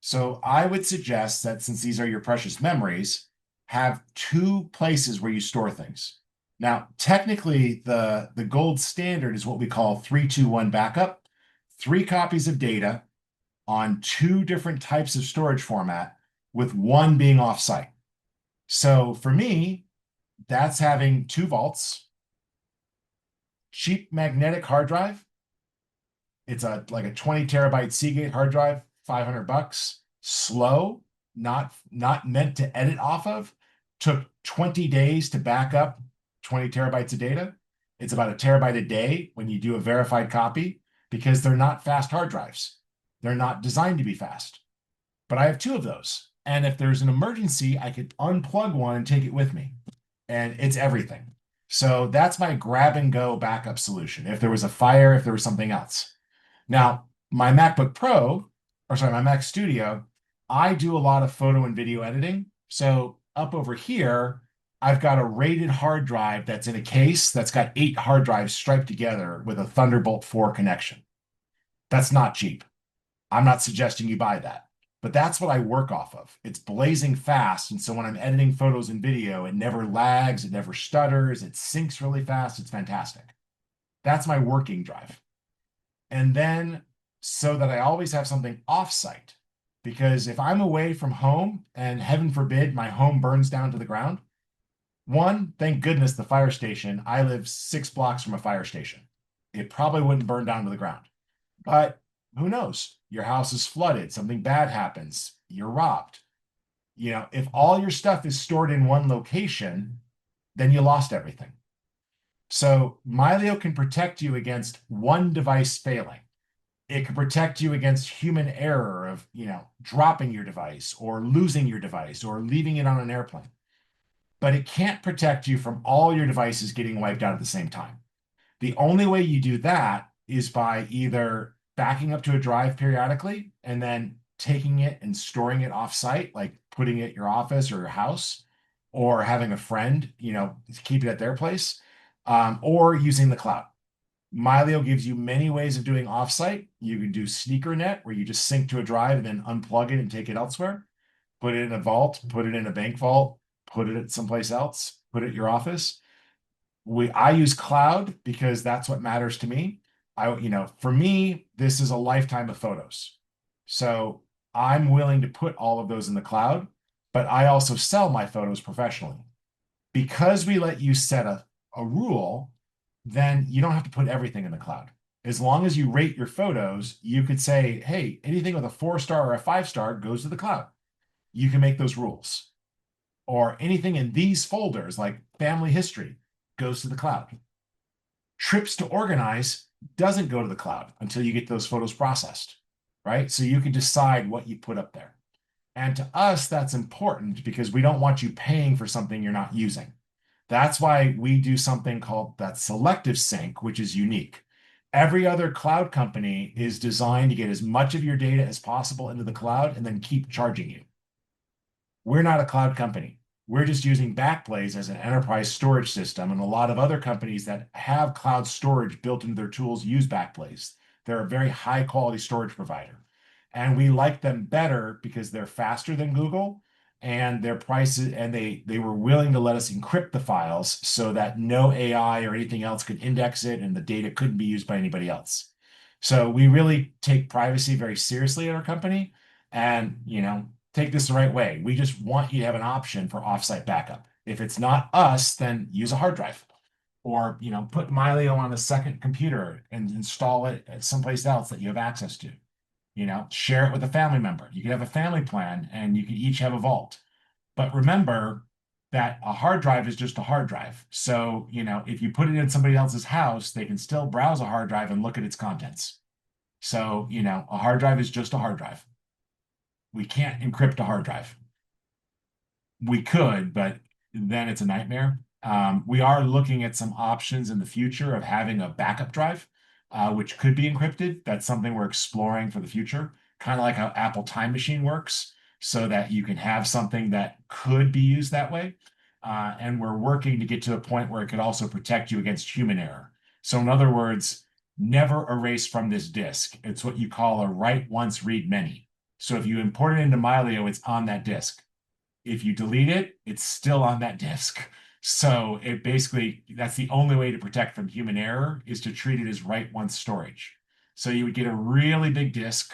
So I would suggest that since these are your precious memories, have two places where you store things. Now, technically, the gold standard is what we call 3-2-1 backup, 3 copies of data on 2 different types of storage format, with one being offsite. So for me, that's having 2 vaults, cheap magnetic hard drive. It's like a 20 terabyte Seagate hard drive, $500, slow, not meant to edit off of. Took 20 days to back up 20 terabytes of data. It's about a terabyte a day when you do a verified copy, because they're not fast hard drives. They're not designed to be fast. But I have 2 of those. And if there's an emergency, I could unplug one and take it with me. And it's everything. So that's my grab and go backup solution. If there was a fire, if there was something else. Now, my MacBook Pro, or sorry, my Mac Studio, I do a lot of photo and video editing. So up over here, I've got a rated hard drive that's in a case that's got 8 hard drives striped together with a Thunderbolt 4 connection. That's not cheap. I'm not suggesting you buy that, but that's what I work off of. It's blazing fast. And so when I'm editing photos and video, it never lags, it never stutters, it syncs really fast. It's fantastic. That's my working drive. And then so that I always have something offsite, because if I'm away from home and heaven forbid my home burns down to the ground, one, thank goodness the fire station, I live 6 blocks from a fire station. It probably wouldn't burn down to the ground, but who knows? Your house is flooded, something bad happens, you're robbed. You know, if all your stuff is stored in one location, then you lost everything. So Mylio can protect you against one device failing. It can protect you against human error of, dropping your device or losing your device or leaving it on an airplane. But it can't protect you from all your devices getting wiped out at the same time. The only way you do that is by either backing up to a drive periodically and then taking it and storing it off-site, like putting it at your office or your house, or having a friend, keep it at their place, or using the cloud. Mylio gives you many ways of doing offsite. You can do SneakerNet, where you just sync to a drive and then unplug it and take it elsewhere. Put it in a vault, put it in a bank vault, put it at someplace else, put it at your office. I use cloud because that's what matters to me. For me, this is a lifetime of photos. So I'm willing to put all of those in the cloud, but I also sell my photos professionally. Because we let you set a rule, then you don't have to put everything in the cloud. As long as you rate your photos, you could say, hey, anything with a 4-star or a 5-star goes to the cloud. You can make those rules. Or anything in these folders, like family history, goes to the cloud. Trips to organize doesn't go to the cloud until you get those photos processed, right? So you can decide what you put up there. And to us, that's important because we don't want you paying for something you're not using. That's why we do something called that selective sync, which is unique. Every other cloud company is designed to get as much of your data as possible into the cloud and then keep charging you. We're not a cloud company. We're just using Backblaze as an enterprise storage system, and a lot of other companies that have cloud storage built into their tools use Backblaze. They're a very high quality storage provider. And we like them better because they're faster than Google and their prices, and they were willing to let us encrypt the files so that no AI or anything else could index it and the data couldn't be used by anybody else. So we really take privacy very seriously at our company, and take this the right way. We just want you to have an option for offsite backup. If it's not us, then use a hard drive, or put Mylio on a second computer and install it at someplace else that you have access to. Share it with a family member. You could have a family plan and you could each have a vault. But remember that a hard drive is just a hard drive. So, if you put it in somebody else's house, they can still browse a hard drive and look at its contents. So, a hard drive is just a hard drive. We can't encrypt a hard drive. We could, but then it's a nightmare. We are looking at some options in the future of having a backup drive, which could be encrypted. That's something we're exploring for the future, kind of like how Apple Time Machine works, so that you can have something that could be used that way. And we're working to get to a point where it could also protect you against human error. So in other words, never erase from this disk. It's what you call a write once, read many. So if you import it into Mylio, it's on that disk. If you delete it, it's still on that disk. So it basically, that's the only way to protect from human error, is to treat it as write once storage. So you would get a really big disk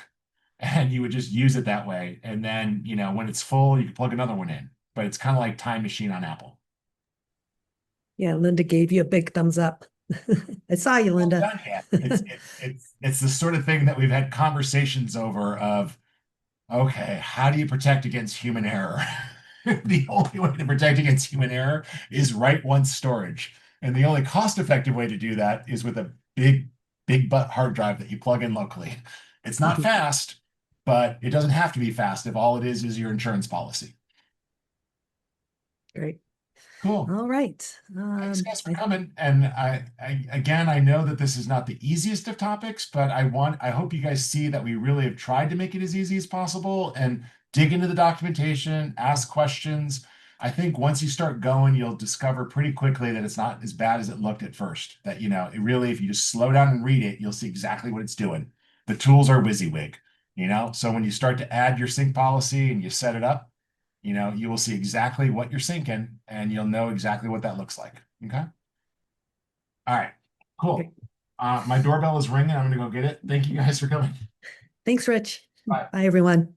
and you would just use it that way. And then, when it's full, you can plug another one in. But it's kind of like Time Machine on Apple. Yeah, Linda gave you a big thumbs up. I saw you, Linda. Well done, yeah. It's the sort of thing that we've had conversations over of, okay, how do you protect against human error? The only way to protect against human error is write once storage. And the only cost-effective way to do that is with a big butt hard drive that you plug in locally. It's not fast, but it doesn't have to be fast if all it is your insurance policy. Great. Cool. All right. Thanks, guys, for coming. And I know that this is not the easiest of topics, but I hope you guys see that we really have tried to make it as easy as possible and dig into the documentation, ask questions. I think once you start going, you'll discover pretty quickly that it's not as bad as it looked at first. That, it really, if you just slow down and read it, you'll see exactly what it's doing. The tools are WYSIWYG, so when you start to add your sync policy and you set it up, you will see exactly what you're syncing and you'll know exactly what that looks like. Okay. All right, cool. Okay. My doorbell is ringing. I'm going to go get it. Thank you guys for coming. Thanks, Rich. Bye. Bye, everyone.